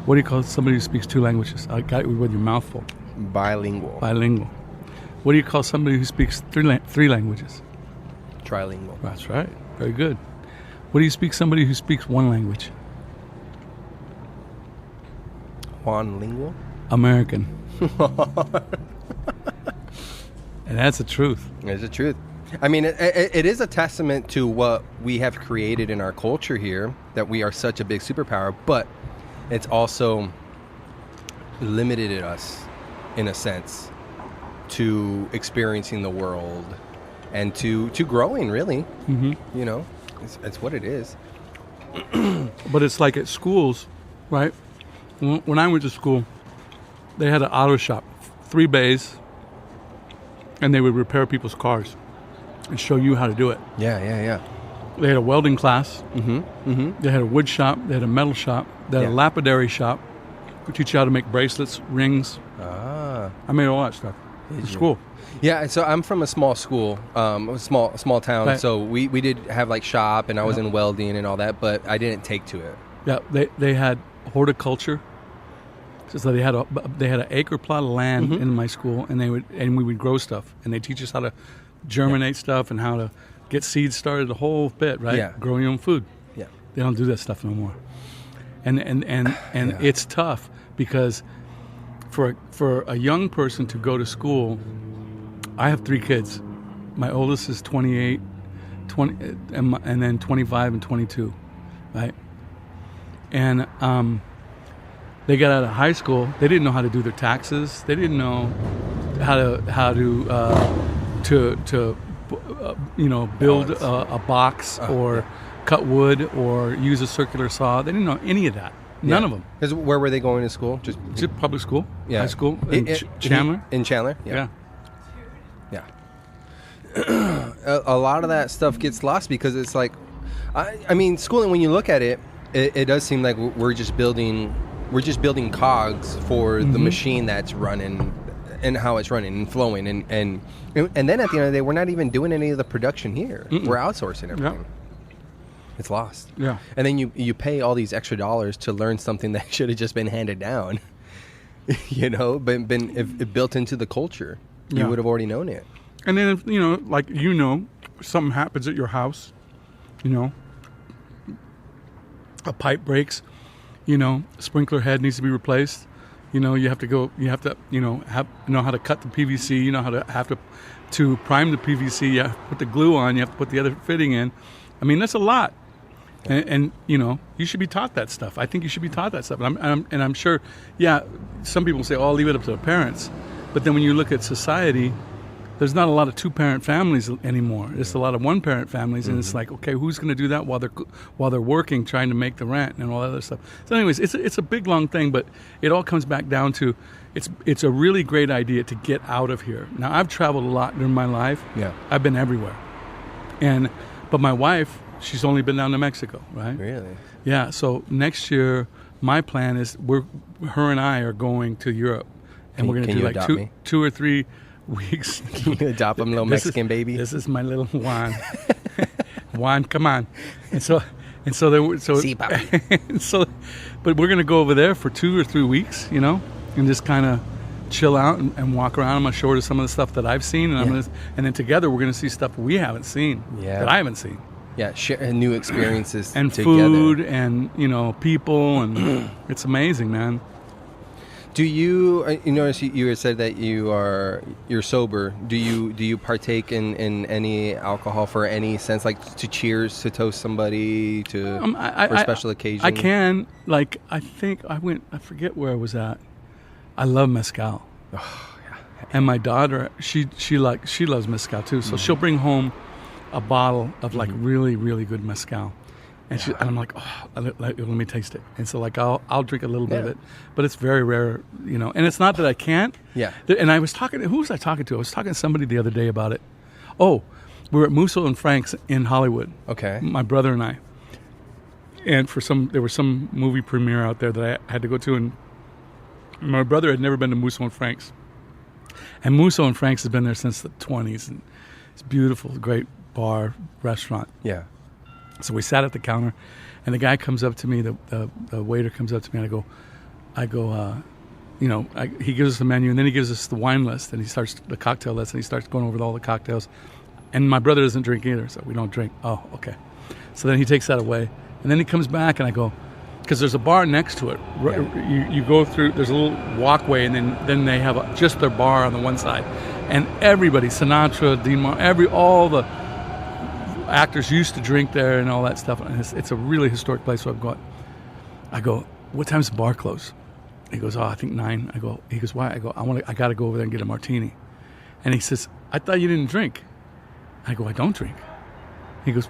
What do you call somebody who speaks 2 languages? I got you with your mouth full. Bilingual. What do you call somebody who speaks 3 languages? Trilingual. That's right. Very good. What do you speak somebody who speaks 1 language? Juanlingual? American. And that's the truth. It's the truth. I mean, it is a testament to what we have created in our culture here, that we are such a big superpower, but it's also limited us, in a sense, to experiencing the world and to growing, really. Mm-hmm. You know, it's what it is. But it's like at schools, right? When I went to school, they had an auto shop, 3 bays, and they would repair people's cars and show you how to do it. Yeah. They had a welding class. Mm-hmm. Mm-hmm. They had a wood shop. They had a metal shop. They had a lapidary shop. They teach you how to make bracelets, rings. I made all that stuff. It's school. Yeah, so I'm from a small school, small town. Right. So we did have like shop, and I was in welding and all that, but I didn't take to it. Yeah, they had horticulture. So they had an acre plot of land in my school, and we would grow stuff, and they teach us how to germinate stuff and how to get seeds started, the whole bit, right? Yeah. Growing your own food. Yeah. They don't do that stuff no more. And it's tough because for a young person to go to school, I have 3 kids. My oldest is 28, 20, and then 25 and 22, right? And they got out of high school. They didn't know how to do their taxes. They didn't know how to build a box or cut wood or use a circular saw. They didn't know any of that. None of them. Because where were they going to school? Just Public school, Yeah. high school, in Chandler. In Chandler? Yeah. Yeah. A lot of that stuff gets lost because it's like, I mean, schooling, when you look at it, it does seem like we're just building cogs for the machine that's running and how it's running and flowing. And then at the end of the day, we're not even doing any of the production here. We're outsourcing everything. Yeah. It's lost. Yeah. And then you pay all these extra dollars to learn something that should have just been handed down, but if built into the culture. You would have already known it. And then, if, something happens at your house, A pipe breaks, sprinkler head needs to be replaced. You have to know how to cut the PVC. You know how to prime the PVC. You have to put the glue on. You have to put the other fitting in. I mean, that's a lot. And you should be taught that stuff. I think you should be taught that stuff. And I'm sure, some people say, "Oh, I'll leave it up to the parents." But then when you look at society, there's not a lot of two-parent families anymore. It's a lot of one-parent families, and it's like, okay, who's going to do that while they're working, trying to make the rent and all that other stuff? So, anyways, it's a big long thing, but it all comes back down to it's a really great idea to get out of here. Now, I've traveled a lot during my life. Yeah, I've been everywhere, but my wife, she's only been down to Mexico, right? Really? Yeah. So next year, my plan is her and I are going to Europe, and we're going to do like two or 3 weeks. Can you adopt him, little Mexican baby? This is my little Juan. Juan, come on. So Sí, papi. but we're going to go over there for 2 or 3 weeks, and just kind of chill out and walk around. I'm going to show her some of the stuff that I've seen, and then together we're going to see stuff we haven't seen, that I haven't seen. Yeah, share new experiences and together. Food and people, and it's amazing, man. Do you notice you had said that you're sober? Do you partake in any alcohol for any sense, like to cheers, to toast somebody, for special occasion? I can. Like, I think I forget where I was at. I love mezcal. Oh, yeah. And my daughter, she loves mezcal too. So she'll bring home a bottle of like really, really good mezcal. And I'm like, let me taste it. And so like I'll drink a little bit of it, but it's very rare, And it's not that I can't. Yeah. And I was who was I talking to? I was talking to somebody the other day about it. Oh, we were at Musso and Frank's in Hollywood. Okay. My brother and I. And there was some movie premiere out there that I had to go to, and my brother had never been to Musso and Frank's. And Musso and Frank's has been there since the 20s, and it's beautiful, great bar, restaurant. Yeah. So we sat at the counter, and the guy comes up to me, the waiter comes up to me, and I go, he gives us the menu, and then he gives us the wine list, and he starts the cocktail list, and he starts going over all the cocktails. And my brother doesn't drink either, so we don't drink. Oh, okay. So then he takes that away, and then he comes back, and I go, because there's a bar next to it. Yeah. You go through, there's a little walkway, and then they have just their bar on the one side. And everybody, Sinatra, Dean Martin, all the actors used to drink there and all that stuff. And it's a really historic place. So I go, what time's the bar close? He goes, I think 9. He goes, why? I go, I got to go over there and get a martini. And he says, I thought you didn't drink. I go, I don't drink. He goes,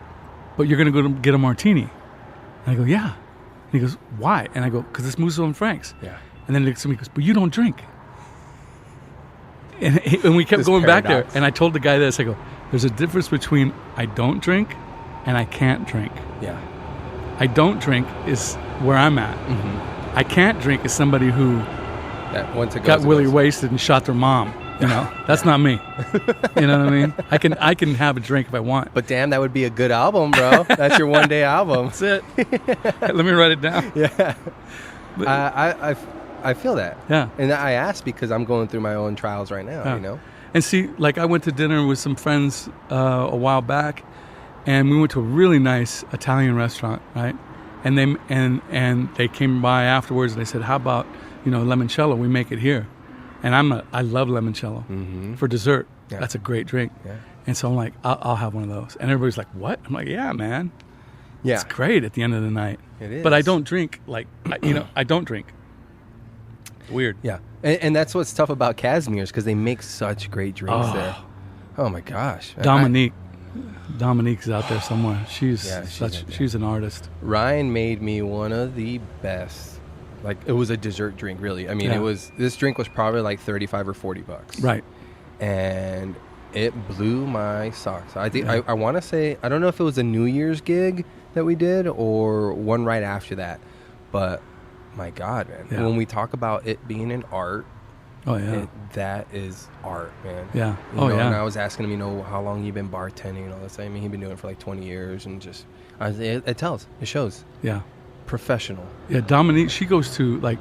but you're going to go get a martini. And I go, yeah. And he goes, why? And I go, because it's Musso and Frank's. Yeah. And then somebody goes, but you don't drink. And we kept This going back paradox. there. And I told the guy this. I go, there's a difference between I don't drink and I can't drink. Yeah. I don't drink is where I'm at. Mm-hmm. I can't drink is somebody who That once it got goes, it really goes. wasted and shot their mom. That's not me. You know what I mean? I can have a drink if I want. But damn, that would be a good album, bro. That's your one day album. That's it. Let me write it down. Yeah. But, I feel that. Yeah. And I ask because I'm going through my own trials right now, Yeah. And see, like I went to dinner with some friends a while back, and we went to a really nice Italian restaurant, right? And they came by afterwards and they said, "How about limoncello? We make it here." And I love limoncello for dessert. Yeah. That's a great drink. Yeah. And so I'm like, I'll have one of those. And everybody's like, "What?" I'm like, "Yeah, man. Yeah. It's great at the end of the night." It is. But I don't drink. I don't drink. Weird. Yeah. And that's what's tough about Casimir's because they make such great drinks there. Oh my gosh. Dominique. Dominique's out there somewhere. She's Yeah, she's out there. she's an artist. Ryan made me one of the best. Like, it was a dessert drink, really. I mean, Yeah. this drink was probably like $35 or $40. Right. And it blew my socks. I think I want to say, I don't know if it was a New Year's gig that we did or one right after that, but my God, man, Yeah. when we talk about it being an art, Oh yeah. that is art, man. Yeah. You Oh know, yeah. And I was asking him, how long you been bartending and all this. I mean, he'd been doing it for like 20 years, and just it tells, it shows. Yeah. Professional. Yeah. Dominique, she goes to like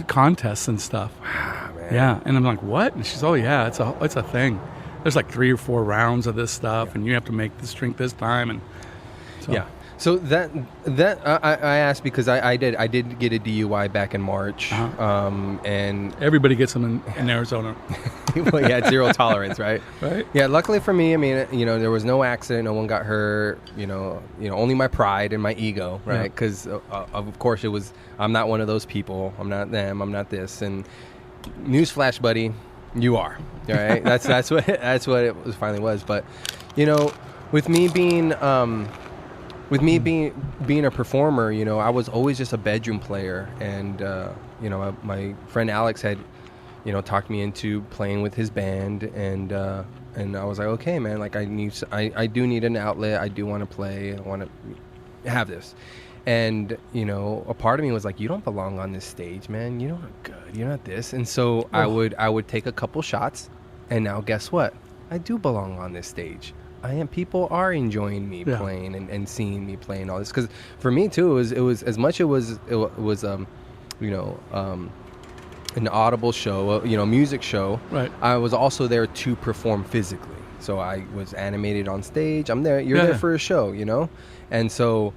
contests and stuff. Ah, man. Yeah. And I'm like, what? And she's, oh yeah, it's a thing. There's like 3 or 4 rounds of this stuff, and you have to make this drink this time, and so. Yeah. So that I asked because I did get a DUI back in March, and Everybody gets them in Arizona, well, yeah, zero tolerance, right? right? Yeah. Luckily for me, I mean, there was no accident, no one got hurt. Only my pride and my ego, right? Yeah. Because of course I'm not one of those people. I'm not them. I'm not this. And newsflash, buddy, you are. All right. that's what it finally was. But with me being being a performer, I was always just a bedroom player, and my friend Alex had talked me into playing with his band, and I was like, okay, man, like I do need an outlet. I do want to play. I want to have this. And a part of me was like, you don't belong on this stage, man. You're not good. You're not this. And so I would take a couple shots, and now guess what? I do belong on this stage. People are enjoying me playing and seeing me playing all this, because for me too, it was as much it was an audible show, music show. Right. I was also there to perform physically, so I was animated on stage. I'm there. You're there for a show, and so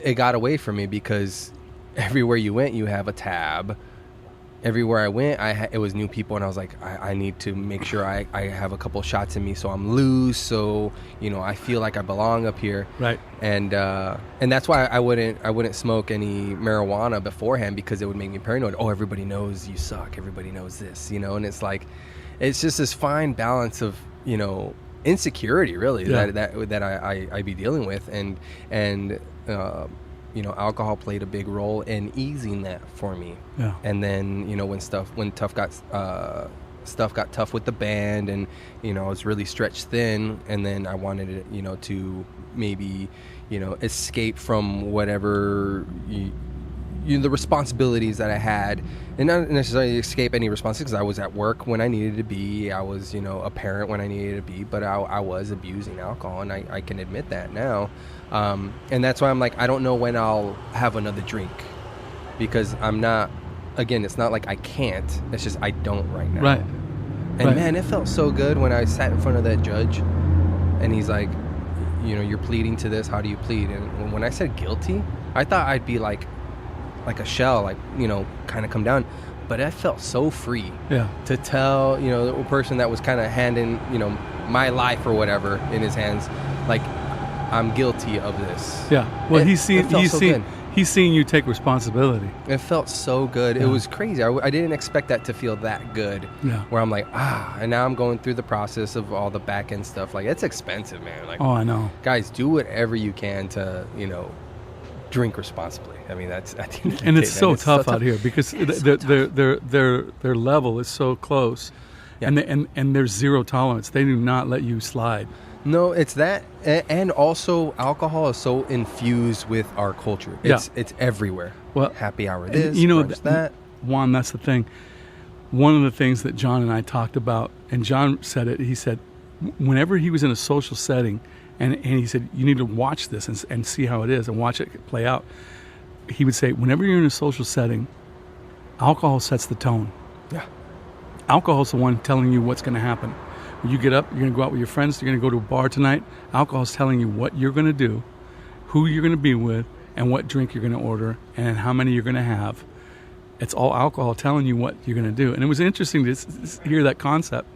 it got away from me, because everywhere you went, you have a tab. Everywhere I went, it was new people, and I was like, I need to make sure I have a couple shots in me, so I'm loose, so I feel like I belong up here, right? And that's why I wouldn't smoke any marijuana beforehand, because it would make me paranoid. Oh, everybody knows you suck. Everybody knows this, and it's like, it's just this fine balance of insecurity, really, that I be dealing with, and alcohol played a big role in easing that for me. Yeah. And then, when stuff got tough with the band, and, I was really stretched thin, and then I wanted it, to maybe, escape from whatever the responsibilities that I had, and not necessarily escape any responsibilities, because I was at work when I needed to be. I was, a parent when I needed to be, but I was abusing alcohol, and I can admit that now. And that's why I'm like, I don't know when I'll have another drink, because I'm not, again, it's not like I can't, it's just I don't right now. Right. And man, it felt so good when I sat in front of that judge, and he's like, you're pleading to this, how do you plead? And when I said guilty, I thought I'd be like a shell, like, kind of come down. But I felt so free to tell, the person that was kind of handing, my life or whatever in his hands, like, I'm guilty of this. Yeah. Well, he's seeing you take responsibility. It felt so good. Yeah. It was crazy. I didn't expect that to feel that good. Yeah. Where I'm like, and now I'm going through the process of all the back end stuff. Like, it's expensive, man. Like, I know. Guys, do whatever you can to, drink responsibly. I mean, that's at the end of the and day, it's so tough out here, because so their level is so close, and there's zero tolerance. They do not let you slide. No, it's that, and also alcohol is so infused with our culture. It's everywhere. Well, happy hour this, that. Juan, that's the thing. One of the things that John and I talked about, and John said it. He said, whenever he was in a social setting, and he said, you need to watch this and see how it is, and watch it play out. He would say, whenever you're in a social setting, alcohol sets the tone. Yeah. Alcohol's the one telling you what's going to happen. When you get up, you're going to go out with your friends, you're going to go to a bar tonight. Alcohol's telling you what you're going to do, who you're going to be with, and what drink you're going to order, and how many you're going to have. It's all alcohol telling you what you're going to do. And it was interesting to hear that concept,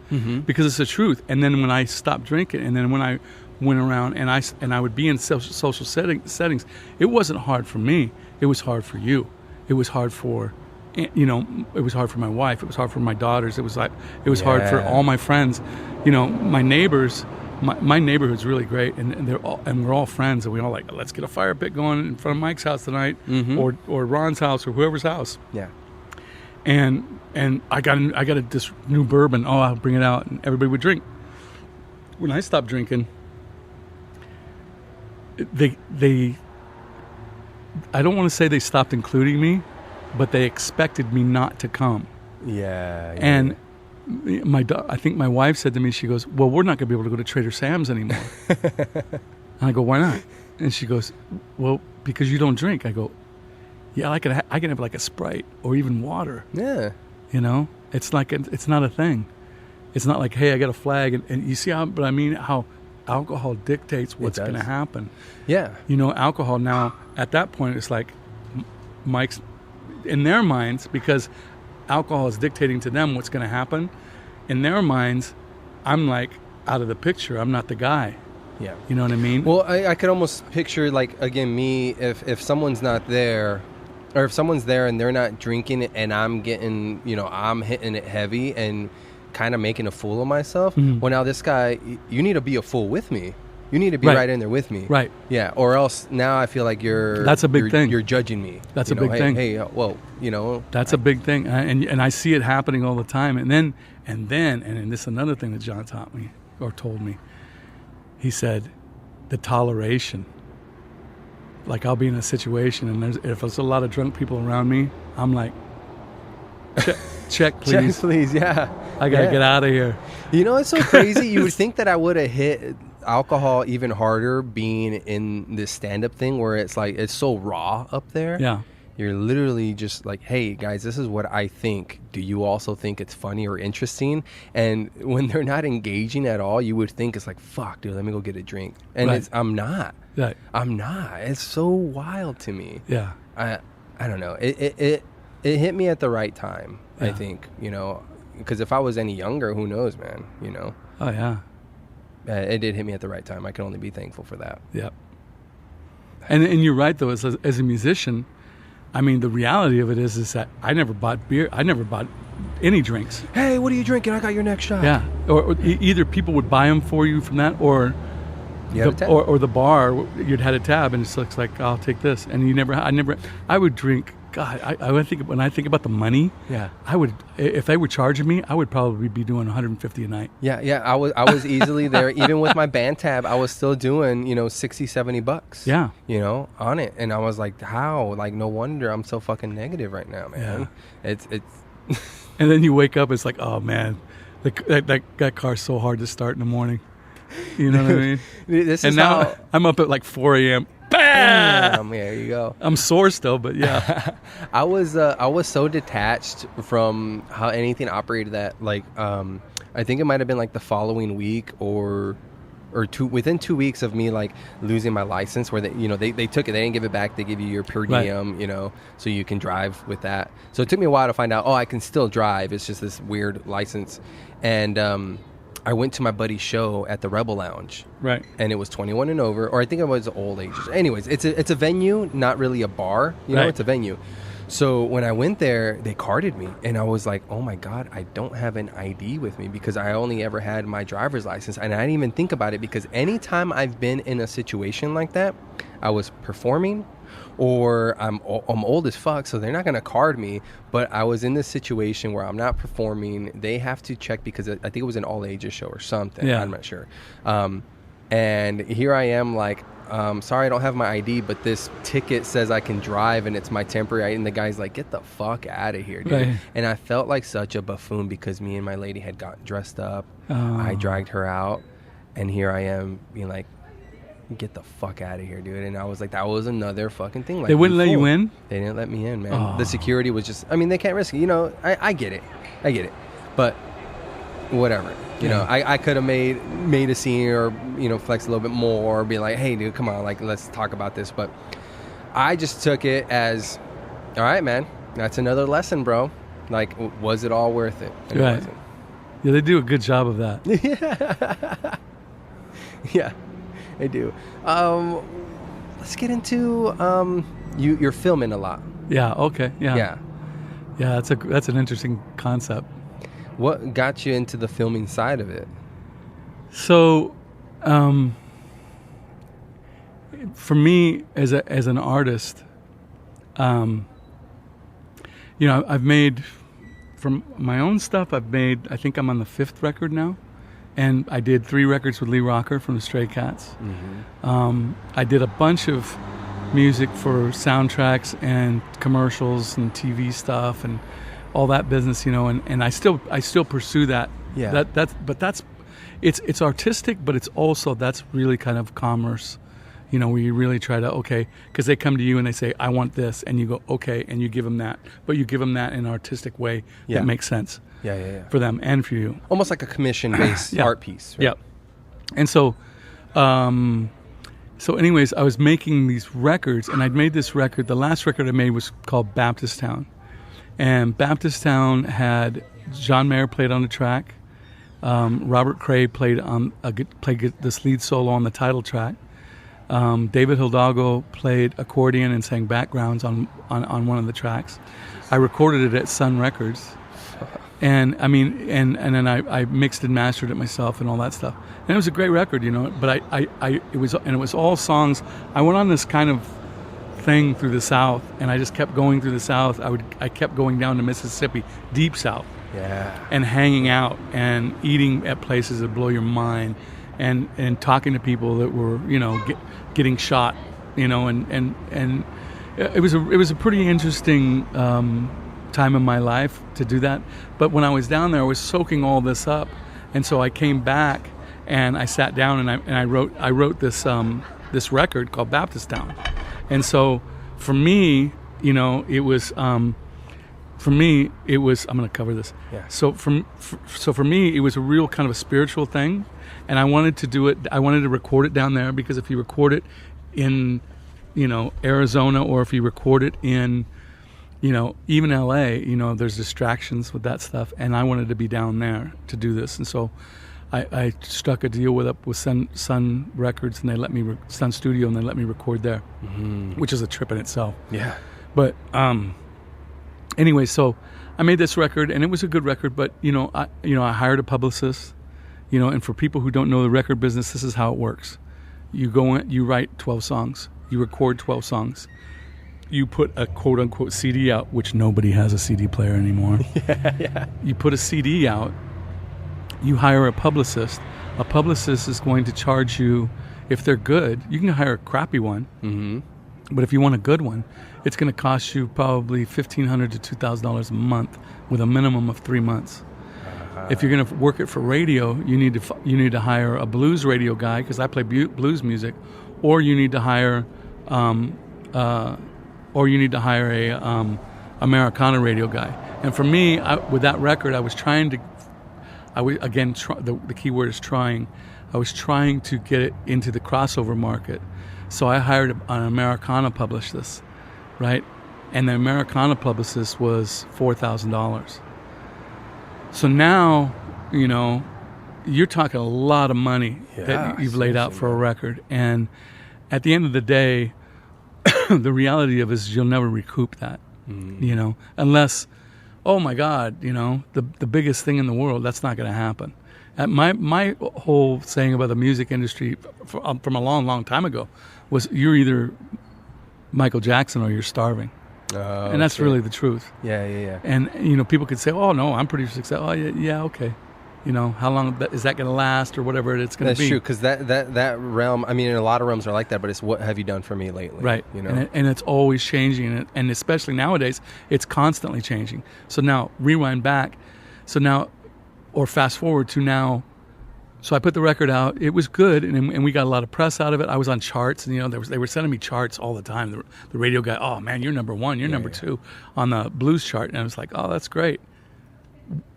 because it's the truth. And then when I stopped drinking, and then when I went around and I would be in social settings, it wasn't hard for me. It was hard for you. It was hard for, it was hard for my wife. It was hard for my daughters. It was hard for all my friends. My neighbors my neighborhood's really great, and we're all friends, and we all like, let's get a fire pit going in front of Mike's house tonight, or Ron's house, or whoever's house. Yeah. And I got this new bourbon. Oh, I'll bring it out, and everybody would drink. When I stopped drinking, they I don't want to say they stopped including me, but they expected me not to come. Yeah. And I think my wife said to me, she goes, well, we're not going to be able to go to Trader Sam's anymore. And I go, why not? And she goes, well, because you don't drink. I go, yeah, I can have like a Sprite or even water. Yeah. You know, it's like it's not a thing. It's not like, hey, I got a flag, and you see how alcohol dictates what's going to happen. Yeah. You know, alcohol now at that point it's like Mike's in their minds, because alcohol is dictating to them what's going to happen. In their minds, I'm like out of the picture. I'm not the guy. Yeah. You know what I mean? Well, I could almost picture, like, again, me, if someone's not there, or if someone's there and they're not drinking it, and I'm getting, I'm hitting it heavy and kind of making a fool of myself. Well, now this guy, you need to be a fool with me. You need to be right in there with me. Right. Yeah. Or else now I feel like that's a big thing. You're judging me. That's a big thing. Hey, well, that's a big thing. And I see it happening all the time. And then this is another thing that John taught me or told me. He said, the toleration. Like, I'll be in a situation, and if there's a lot of drunk people around me, I'm like, check, please. Check, please, yeah. I got to get out of here. You know, it's so crazy. You would think that I would have hit alcohol even harder being in this stand-up thing where it's like, it's so raw up there. Yeah. You're literally just like, hey, guys, this is what I think. Do you also think it's funny or interesting? And when they're not engaging at all, you would think it's like, fuck, dude, let me go get a drink. And I'm not. Right. I'm not. It's so wild to me. Yeah. I don't know. It hit me at the right time, Yeah. I think, because if I was any younger, who knows, man, Oh, yeah. It did hit me at the right time. I can only be thankful for that. Yep. And you're right, though, as a musician, I mean, the reality of it is that I never bought beer. I never bought any drinks. Hey, what are you drinking? I got your next shot. Yeah. Or either people would buy them for you from that, or or the bar, you'd had a tab, and it's like, I'll take this. And I would drink. God, when I think about the money, yeah, I would, if they were charging me, I would probably be doing $150 a night. Yeah, I was easily there. Even with my band tab, I was still doing, $60-$70. Yeah. On it. And I was like, how? Like, no wonder I'm so fucking negative right now, man. Yeah. It's And then you wake up, it's like, oh man, that car's so hard to start in the morning. You know what I mean? Now I'm up at like 4 a.m. Bam! There you go. I'm sore still, but yeah. I was so detached from how anything operated that, like, I think it might have been like the following week or within 2 weeks of me like losing my license, where they took it, they didn't give it back, they give you your per diem, so you can drive with that. So it took me a while to find out, I can still drive, it's just this weird license. And I went to my buddy's show at the Rebel Lounge. Right. And it was 21 and over, or I think it was old ages. Anyways, it's a venue, not really a bar. Right. It's a venue. So when I went there, they carded me. And I was like, oh my God, I don't have an ID with me, because I only ever had my driver's license. And I didn't even think about it, because anytime I've been in a situation like that, I was performing, or I'm old as fuck, so they're not going to card me. But I was in this situation where I'm not performing. They have to check, because I think it was an all ages show or something. Yeah. I'm not sure. And here I am like, sorry, I don't have my ID, but this ticket says I can drive, and it's my temporary ID. And the guy's like, get the fuck out of here, dude. Right. And I felt like such a buffoon, because me and my lady had gotten dressed up. I dragged her out, and here I am being like, get the fuck out of here, dude. And I was like, that was another fucking thing. Like, They wouldn't let you in? They didn't let me in, man. The security was just, I mean, they can't risk it. I get it. But whatever. I could have made a scene, or, flex a little bit more, or be like, hey, dude, come on, like, let's talk about this. But I just took it as, all right, man, that's another lesson, bro. Like, was it all worth it? And Right. It wasn't. Yeah, they do a good job of that. Yeah, they do. Let's get into you're filming a lot. Yeah. Okay. Yeah. Yeah. Yeah. That's an interesting concept. What got you into the filming side of it? So, For me, as an artist, I've made, from my own stuff, I think I'm on the 5th record now. And I did 3 records with Lee Rocker from the Stray Cats. Mm-hmm. I did a bunch of music for soundtracks and commercials and TV stuff and all that business, and I still pursue that. Yeah. It's artistic, but it's also, that's really kind of commerce. Where you really try to, because they come to you and they say, I want this, and you go, okay, and you give them that. But you give them that in an artistic way that makes sense for them and for you. Almost like a commission-based art piece. Right? Yeah. And so, anyways, I was making these records, and I'd made this record. The last record I made was called Baptist Town. And Baptist Town had John Mayer played on the track. Robert Cray played this lead solo on the title track. David Hidalgo played accordion and sang backgrounds on one of the tracks. I recorded it at Sun Records, and then I mixed and mastered it myself and all that stuff. And it was a great record, But it was all songs. I went on this kind of thing through the South, and I just kept going through the South. I kept going down to Mississippi, deep South, and hanging out and eating at places that blow your mind. And talking to people that were, getting shot, and it was a pretty interesting time in my life to do that. But when I was down there, I was soaking all this up, and so I came back and I sat down and I wrote this record called Baptist Town. And so for me, it was. For me, it was. I'm going to cover this. Yeah. So for me, it was a real kind of a spiritual thing, and I wanted to do it. I wanted to record it down there because if you record it in, Arizona, or if you record it in, even LA, there's distractions with that stuff, and I wanted to be down there to do this, and so I struck a deal with Sun Records, and they let me Sun Studio, and they let me record there, which is a trip in itself. Yeah. But anyway, so I made this record, and it was a good record. But I hired a publicist. And for people who don't know the record business, this is how it works. You go in, you write 12 songs, you record 12 songs, you put a quote unquote CD out, which nobody has a CD player anymore. Yeah. You put a CD out. You hire a publicist. A publicist is going to charge you, if they're good. You can hire a crappy one. Mm-hmm. But if you want a good one, it's going to cost you probably $1,500 to $2,000 a month with a minimum of 3 months. If you're going to work it for radio, you need to hire a blues radio guy, because I play blues music, or you need to hire a Americana radio guy. And for me, with that record, I was trying to. The key word is trying. I was trying to get it into the crossover market. So I hired an Americana publicist, right? And the Americana publicist was $4,000. So now, you're talking a lot of money that you've laid out for a record. And at the end of the day, the reality of it is you'll never recoup that, unless, oh my God, the biggest thing in the world, that's not going to happen. My whole saying about the music industry from a long, long time ago was you're either Michael Jackson or you're starving. And that's really the truth. Yeah. And, people could say, oh, no, I'm pretty successful. Oh, yeah, okay. How long is that going to last or whatever it's going to be? That's true, because that realm, a lot of realms are like that, but it's what have you done for me lately? Right. And it's always changing. And especially nowadays, it's constantly changing. So now, rewind back. So now, or fast forward to now. So I put the record out. It was good, and we got a lot of press out of it. I was on charts, and they were sending me charts all the time. The radio guy, oh man, you're number one, you're number two on the blues chart, and I was like, oh, that's great.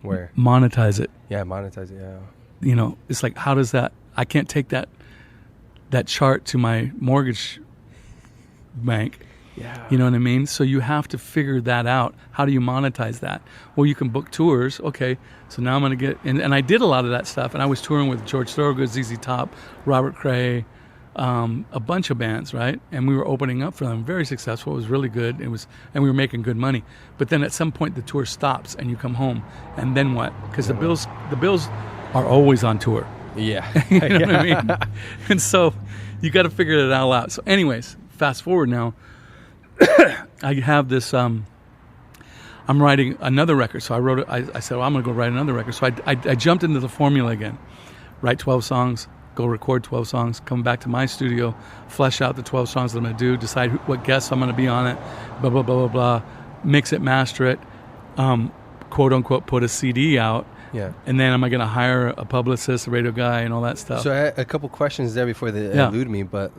Where? Monetize it. Yeah, monetize it. Yeah. It's like, how does that? I can't take that chart to my mortgage bank. Yeah. You know what I mean? So you have to figure that out. How do you monetize that? Well, you can book tours. Okay, so now I'm going to get... And I did a lot of that stuff. And I was touring with George Thorogood, ZZ Top, Robert Cray, a bunch of bands, right? And we were opening up for them. Very successful. It was really good. And we were making good money. But then at some point, the tour stops and you come home. And then what? Because the Bills are always on tour. Yeah. You know what I mean? And so you got to figure it all out. So anyways, fast forward now. I have this, I'm writing another record. So I wrote it. I said, well, I'm going to go write another record. So I jumped into the formula again. Write 12 songs, go record 12 songs, come back to my studio, flesh out the 12 songs that I'm going to do, decide what guests I'm going to be on it, blah, blah, blah, blah, blah, mix it, master it, quote unquote, put a CD out. Yeah. And then am I going to hire a publicist, a radio guy, and all that stuff? So I had a couple questions there before they elude me, but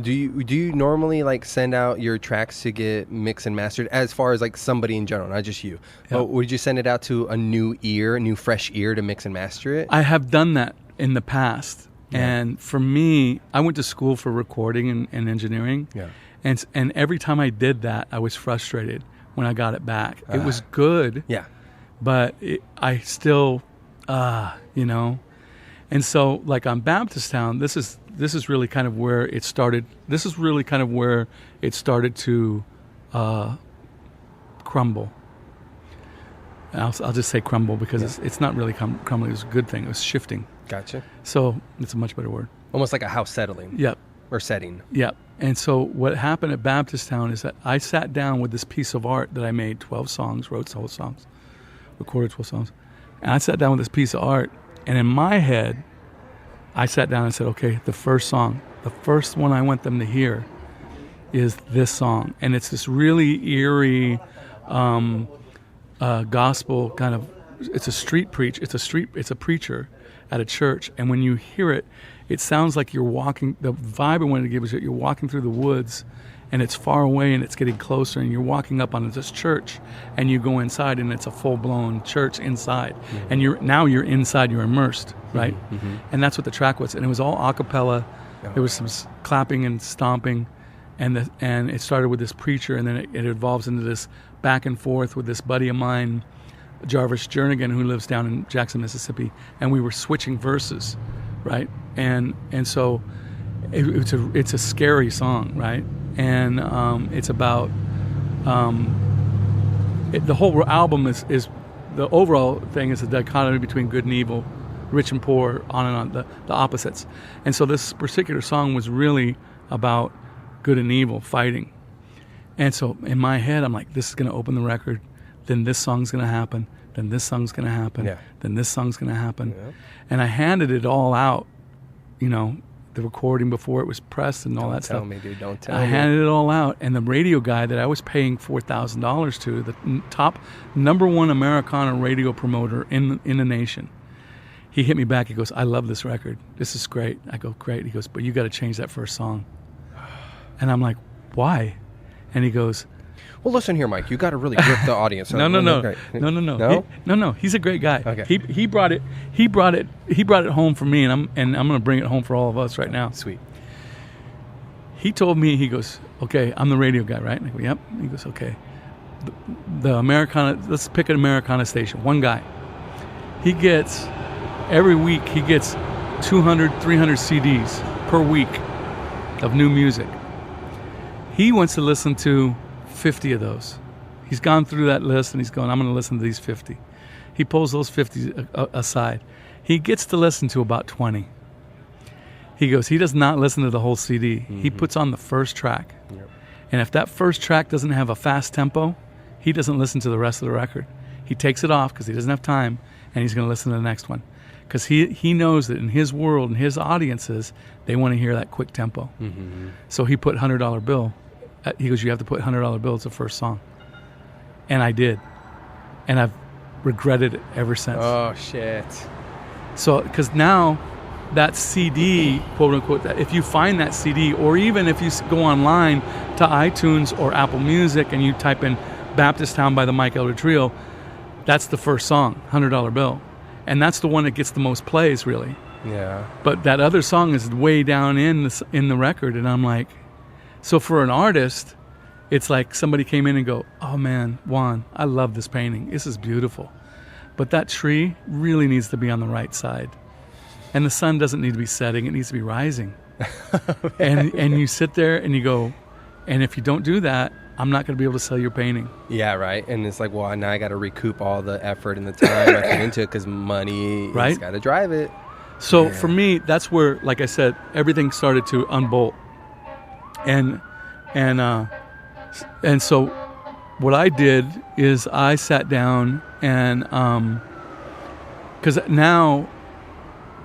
do you normally like send out your tracks to get mixed and mastered as far as like somebody in general, not just you? Yeah. But would you send it out to a new fresh ear to mix and master it? I have done that in the past. Yeah. And for me, I went to school for recording and engineering. Yeah. And every time I did that, I was frustrated when I got it back. It was good. Yeah. But I still, you know. And so, like on Baptist-town, this is really kind of where it started. This is really kind of where it started to crumble. I'll just say crumble because it's not really crumbling. It was a good thing. It was shifting. Gotcha. So it's a much better word. Almost like a house settling. Yep. Or setting. Yep. And so what happened at Baptist-town is that I sat down with this piece of art that I made, 12 songs, wrote 12 songs, recorded 12 songs. And I sat down with this piece of art, and in my head, I sat down and said, okay, the first song, the first one I want them to hear is this song. And it's this really eerie gospel kind of, it's a preacher at a church. And when you hear it, it sounds like you're walking, the vibe I wanted to give is that you're walking through the woods and it's far away and it's getting closer and you're walking up on this church and you go inside and it's a full-blown church inside. Mm-hmm. And you're inside, you're immersed, right? Mm-hmm. And that's what the track was. And it was all a cappella. There was some clapping and stomping and it started with this preacher and then it evolves into this back and forth with this buddy of mine, Jarvis Jernigan, who lives down in Jackson, Mississippi, and we were switching verses, right? And so it's a scary song, right? And it's about the whole album is the overall thing is a dichotomy between good and evil, rich and poor, on and on, the opposites. And so this particular song was really about good and evil fighting. And so in my head, I'm like, this is going to open the record. Then this song's going to happen. Then this song's going to happen. Yeah. Then this song's going to happen. Yeah. And I handed it all out, you know, the recording before it was pressed and all that stuff. Don't tell me, dude. Don't tell me. I handed it all out. And the radio guy that I was paying $4,000 to, the top #1 Americana radio promoter in the nation, he hit me back. He goes, I love this record. This is great. I go, great. He goes, but you got to change that first song. And I'm like, why? And he goes, well, listen here, Mike. You got to really grip the audience. No. No? He's a great guy. Okay. He brought it home for me, and I'm going to bring it home for all of us right now. Sweet. He told me, he goes, okay, I'm the radio guy, right? And I go, yep. He goes, okay. The Americana, let's pick an Americana station. One guy. Every week, he gets 200, 300 CDs per week of new music. He wants to listen to 50 of those. He's gone through that list and he's going, I'm going to listen to these 50. He pulls those 50 aside. He gets to listen to about 20. He goes, he does not listen to the whole CD. Mm-hmm. He puts on the first track. Yep. And if that first track doesn't have a fast tempo, he doesn't listen to the rest of the record. He takes it off because he doesn't have time and he's going to listen to the next one. Because he knows that in his world and his audiences, they want to hear that quick tempo. Mm-hmm. So he put $100 bill. He goes, you have to put $100 bill as the first song. And I did. And I've regretted it ever since. Oh, shit. So, because now that CD, quote unquote, if you find that CD, or even if you go online to iTunes or Apple Music and you type in Baptist-town by the Mike Eldred Trio, that's the first song, $100 bill. And that's the one that gets the most plays, really. Yeah. But that other song is way down in the record, and I'm like, so for an artist, it's like somebody came in and go, oh man, Juan, I love this painting. This is beautiful. But that tree really needs to be on the right side. And the sun doesn't need to be setting, it needs to be rising. and you sit there and you go, and if you don't do that, I'm not going to be able to sell your painting. Yeah, right. And it's like, well, now I got to recoup all the effort and the time I put into it because money Right. has got to drive it. So for me, that's where, like I said, everything started to unbolt. And so what I did is I sat down and because now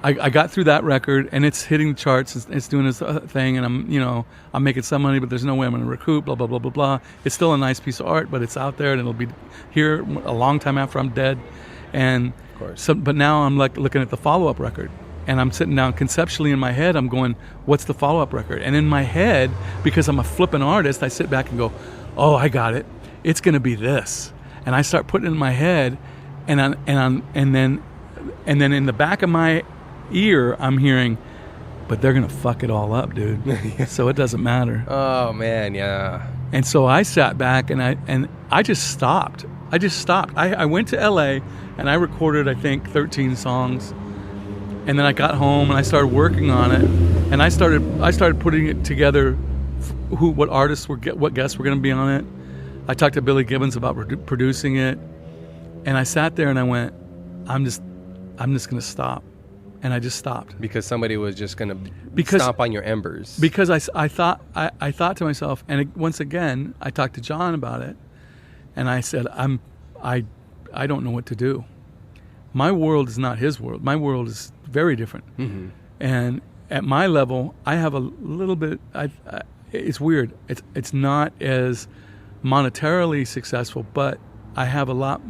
I got through that record and it's hitting the charts, it's doing its thing, and I'm making some money, but there's no way I'm going to recoup, blah, blah, blah, blah, blah. It's still a nice piece of art, but it's out there and it'll be here a long time after I'm dead. And Of course. so, but now I'm like looking at the follow-up record. And I'm sitting down conceptually in my head, I'm going, what's the follow-up record? And in my head, because I'm a flippant artist, I sit back and go, oh, I got it. It's going to be this. And I start putting it in my head, and then in the back of my ear, I'm hearing, but they're going to fuck it all up, dude. So it doesn't matter. Oh, man, yeah. And so I sat back and I just stopped. I went to LA and I recorded, I think, 13 songs. And then I got home and I started working on it, and I started putting it together. What artists what guests were going to be on it. I talked to Billy Gibbons about producing it, and I sat there and I went, I'm just going to stop, and I just stopped Because somebody was just going to stomp on your embers. because I thought to myself, and once again I talked to John about it, and I said I don't know what to do. My world is not his world. My world is very different. Mm-hmm. And at my level, I have a little bit. It's weird. It's not as monetarily successful, but I have a lot.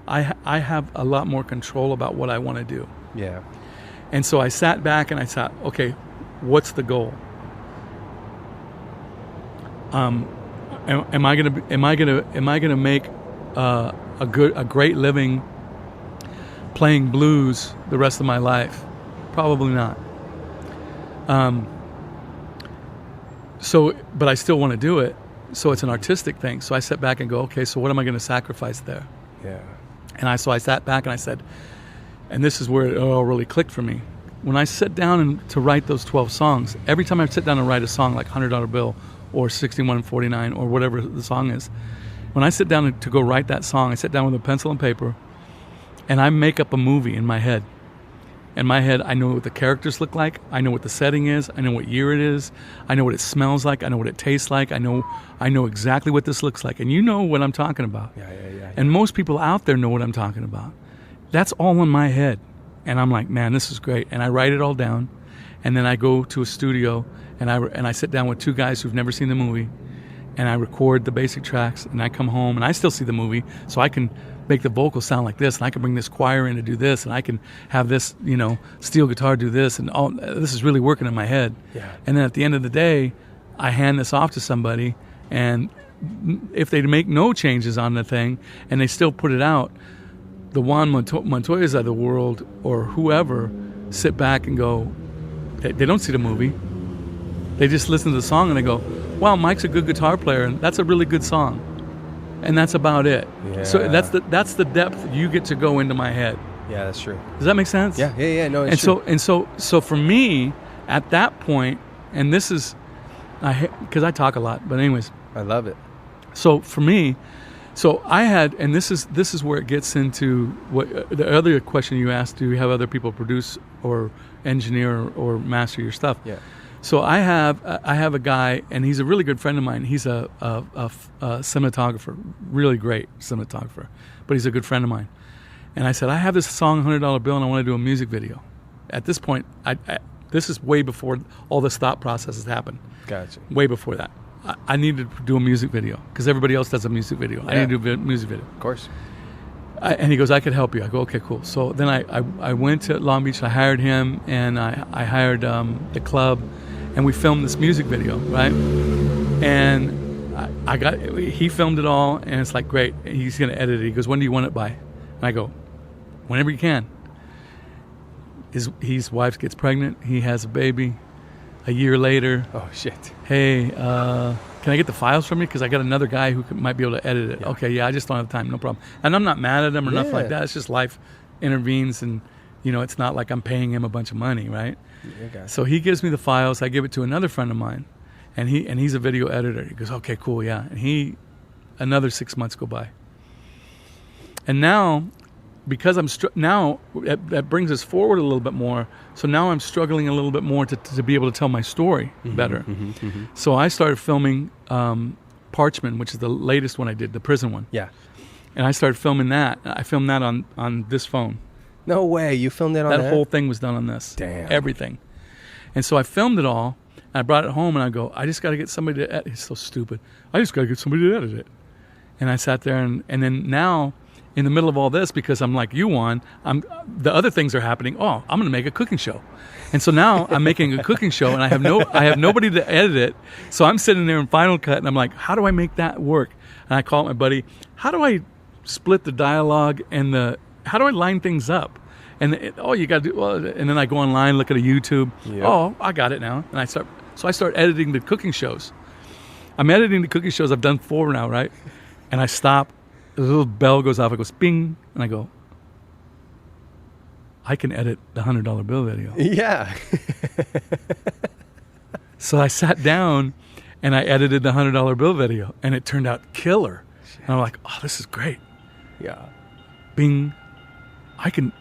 I have a lot more control about what I want to do. Yeah. And so I sat back and I thought, okay, what's the goal? Am I gonna make a great living playing blues the rest of my life? Probably not. But I still want to do it. So it's an artistic thing. So I sat back and go, okay, so what am I going to sacrifice there? Yeah. And I sat back and I said, and this is where it all really clicked for me. When I sit down to write those 12 songs, every time I sit down and write a song like $100 Bill or 6149 or whatever the song is, when I sit down to go write that song, I sit down with a pencil and paper and I make up a movie in my head. In my head, I know what the characters look like. I know what the setting is. I know what year it is. I know what it smells like. I know what it tastes like. I know exactly what this looks like. And you know what I'm talking about. Yeah. And most people out there know what I'm talking about. That's all in my head. And I'm like, man, this is great. And I write it all down. And then I go to a studio and I sit down with two guys who've never seen the movie. And I record the basic tracks. And I come home and I still see the movie. So I can make the vocals sound like this, and I can bring this choir in to do this, and I can have this, steel guitar do this, and all this is really working in my head. Yeah. And then at the end of the day, I hand this off to somebody, and if they make no changes on the thing, and they still put it out, the Juan Montoyas of the world, or whoever, sit back and go, they don't see the movie. They just listen to the song, and they go, wow, Mike's a good guitar player, and that's a really good song. And that's about it. Yeah. So that's the depth you get to go into my head. Yeah, that's true. Does that make sense? Yeah. No, it's true. So for me, at that point, and this is, because I talk a lot, but anyways. I love it. So for me, I had, and this is where it gets into what the other question you asked: do you have other people produce or engineer or master your stuff? Yeah. So I have a guy, and he's a really good friend of mine. He's a cinematographer, really great cinematographer, but he's a good friend of mine. And I said, I have this song, $100 Bill, and I want to do a music video. At this point, this is way before all this thought process has happened. Gotcha. Way before that. I needed to do a music video because everybody else does a music video. Yeah. I need to do a music video. Of course. And he goes, I could help you. I go, okay, cool. So then I went to Long Beach. I hired him, and I hired the club. And we filmed this music video, right? And he filmed it all, and it's like, great. He's going to edit it. He goes, when do you want it by? And I go, whenever you can. His wife gets pregnant. He has a baby. A year later. Oh, shit. Hey, can I get the files from you? Because I got another guy who might be able to edit it. Yeah. Okay, yeah, I just don't have time. No problem. And I'm not mad at him or nothing like that. It's just life intervenes, and, it's not like I'm paying him a bunch of money, right? Okay. So he gives me the files. I give it to another friend of mine, And he's a video editor. He goes, okay, cool, yeah. And another 6 months go by. And now, because that brings us forward a little bit more. So now I'm struggling a little bit more to be able to tell my story better. So I started filming Parchman, which is the latest one I did, the prison one. Yeah. And I started filming that. I filmed that on this phone. No way. You filmed it on that? That whole thing was done on this. Damn. Everything. And so I filmed it all. And I brought it home and I go, I just got to get somebody to edit. It's so stupid. I just got to get somebody to edit it. And I sat there and then now, in the middle of all this, because I'm like you, Juan, the other things are happening. Oh, I'm going to make a cooking show. And so now I'm making a cooking show and I have nobody to edit it. So I'm sitting there in Final Cut and I'm like, how do I make that work? And I call up my buddy, how do I split the dialogue and how do I line things up? And you got to do, and then I go online, look at a YouTube. Yep. Oh, I got it now. And I start editing the cooking shows. I'm editing the cooking shows. I've done 4 now, right? And I stop. The little bell goes off. It goes bing. And I go, I can edit the $100 bill video. Yeah. So I sat down and I edited the $100 bill video. And it turned out killer. And I'm like, oh, this is great. Yeah. Bing. I can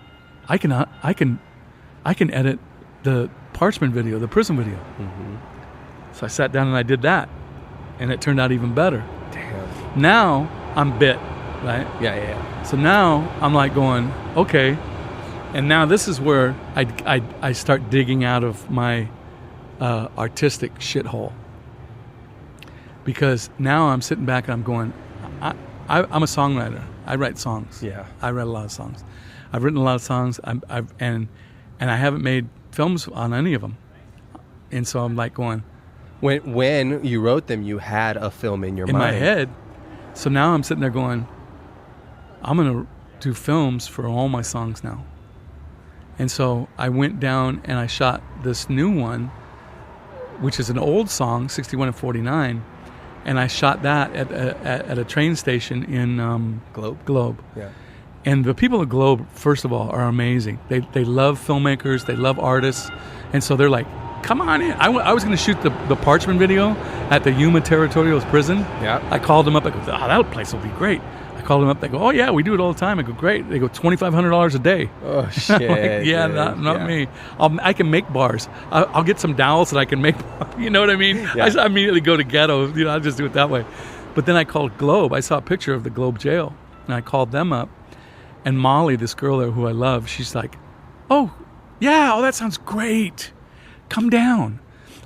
edit the Parchman video, the prison video. So I sat down and I did that, and it turned out even better. Damn. Now I'm bit, right? Yeah. So now I'm like going, okay, and now this is where I start digging out of my artistic shithole, because now I'm sitting back and I'm going, I'm a songwriter. I write songs. Yeah. I write a lot of songs. I've written a lot of songs, and I haven't made films on any of them, and so I'm like going. When you wrote them, you had a film in your mind. In my head. So now I'm sitting there going, I'm gonna do films for all my songs now, and so I went down and I shot this new one, which is an old song, 61 and 49, and I shot that at a train station in Globe. Yeah. And the people at Globe, first of all, are amazing. They love filmmakers. They love artists. And so they're like, come on in. I was going to shoot the Parchman video at the Yuma Territorial's prison. Yeah. I called them up. I go, that place will be great. I called them up. They go, oh, yeah, we do it all the time. I go, great. They go, $2,500 a day. Oh, shit. Like, yeah, not me. I can make bars. I'll get some dowels that I can make. You know what I mean? Yeah. I immediately go to ghetto. I'll just do it that way. But then I called Globe. I saw a picture of the Globe jail. And I called them up. And Molly, this girl there who I love, she's like, oh, yeah, that sounds great. Come down.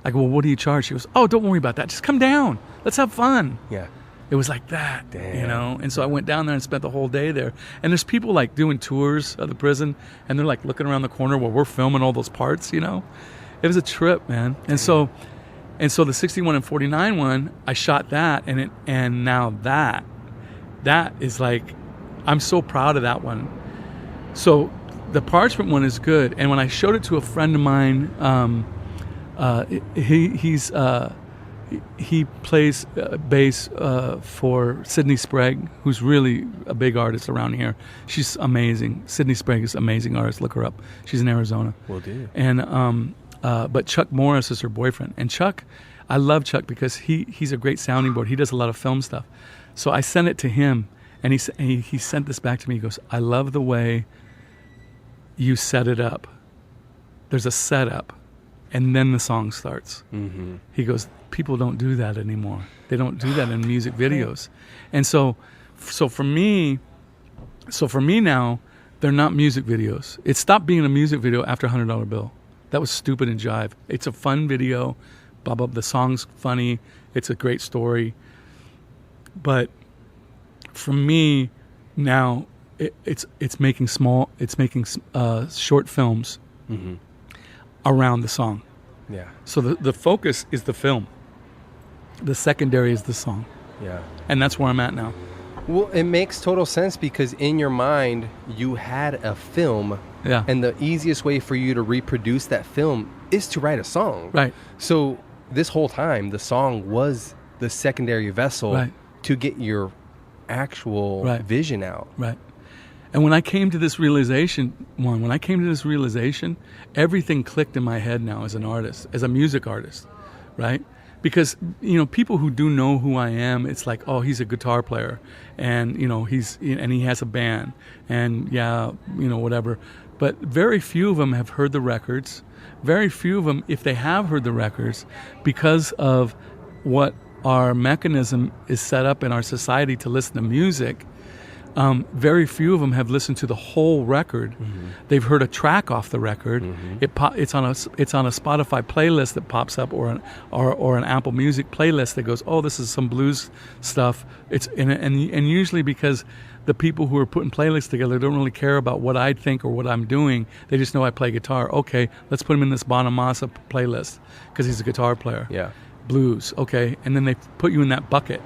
I go, well, what do you charge? She goes, oh, don't worry about that. Just come down. Let's have fun. Yeah. It was like that, Damn. And so I went down there and spent the whole day there. And there's people like doing tours of the prison, and they're like looking around the corner while we're filming all those parts, It was a trip, man. And so the 61 and 49 one, I shot that, and now that is like, I'm so proud of that one. So the Parchment one is good. And when I showed it to a friend of mine, he plays bass for Sydney Sprague, who's really a big artist around here. She's amazing. Sydney Sprague is an amazing artist. Look her up. She's in Arizona. Will do. And but Chuck Morris is her boyfriend. And Chuck, I love Chuck because he's a great sounding board. He does a lot of film stuff. So I sent it to him. And he sent this back to me. He goes, I love the way you set it up. There's a setup, and then the song starts. Mm-hmm. He goes, people don't do that anymore. They don't do that in music videos. And so for me now, they're not music videos. It stopped being a music video after $100 bill. That was stupid and jive. It's a fun video. Blah, blah, the song's funny. It's a great story. But for me now, it's making short films around the song. Yeah. So the focus is the film. The secondary is the song. Yeah. And that's where I'm at now. Well, it makes total sense because in your mind you had a film. Yeah. And the easiest way for you to reproduce that film is to write a song. Right. So this whole time the song was the secondary vessel to get your actual vision out. Right. And when I came to this realization, everything clicked in my head now as an artist, as a music artist, right? because people who do know who I am, it's like, oh, he's a guitar player, and he has a band, and whatever. But very few of them have heard the records. Very few of them, if they have heard the records, because of what our mechanism is set up in our society to listen to music. Very few of them have listened to the whole record. Mm-hmm. They've heard a track off the record. Mm-hmm. It's on a Spotify playlist that pops up, or an Apple Music playlist that goes, oh, this is some blues stuff. And usually because the people who are putting playlists together don't really care about what I think or what I'm doing. They just know I play guitar. Okay, let's put him in this Bonamassa playlist because he's a guitar player. Yeah, blues. Okay, and then they put you in that bucket.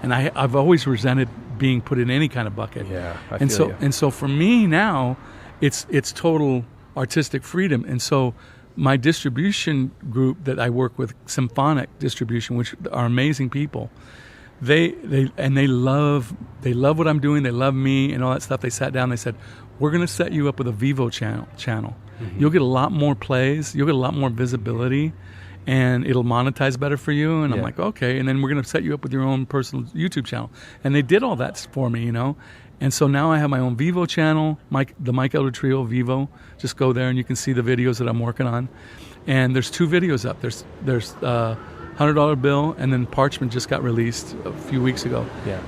And I've always resented being put in any kind of bucket. Yeah, I feel you. And so for me now, it's total artistic freedom. And so my distribution group that I work with, Symphonic Distribution, which are amazing people, they love what I'm doing. They love me and all that stuff. They sat down. They said, we're going to set you up with a Vivo channel. Mm-hmm. You'll get a lot more plays. You'll get a lot more visibility. And it'll monetize better for you. And I'm like, okay. And then we're going to set you up with your own personal YouTube channel. And they did all that for me, And so now I have my own Vivo channel, the Mike Eldred Trio Vivo. Just go there and you can see the videos that I'm working on. And there's 2 videos up. There's $100 Bill, and then Parchman just got released a few weeks ago. Yeah.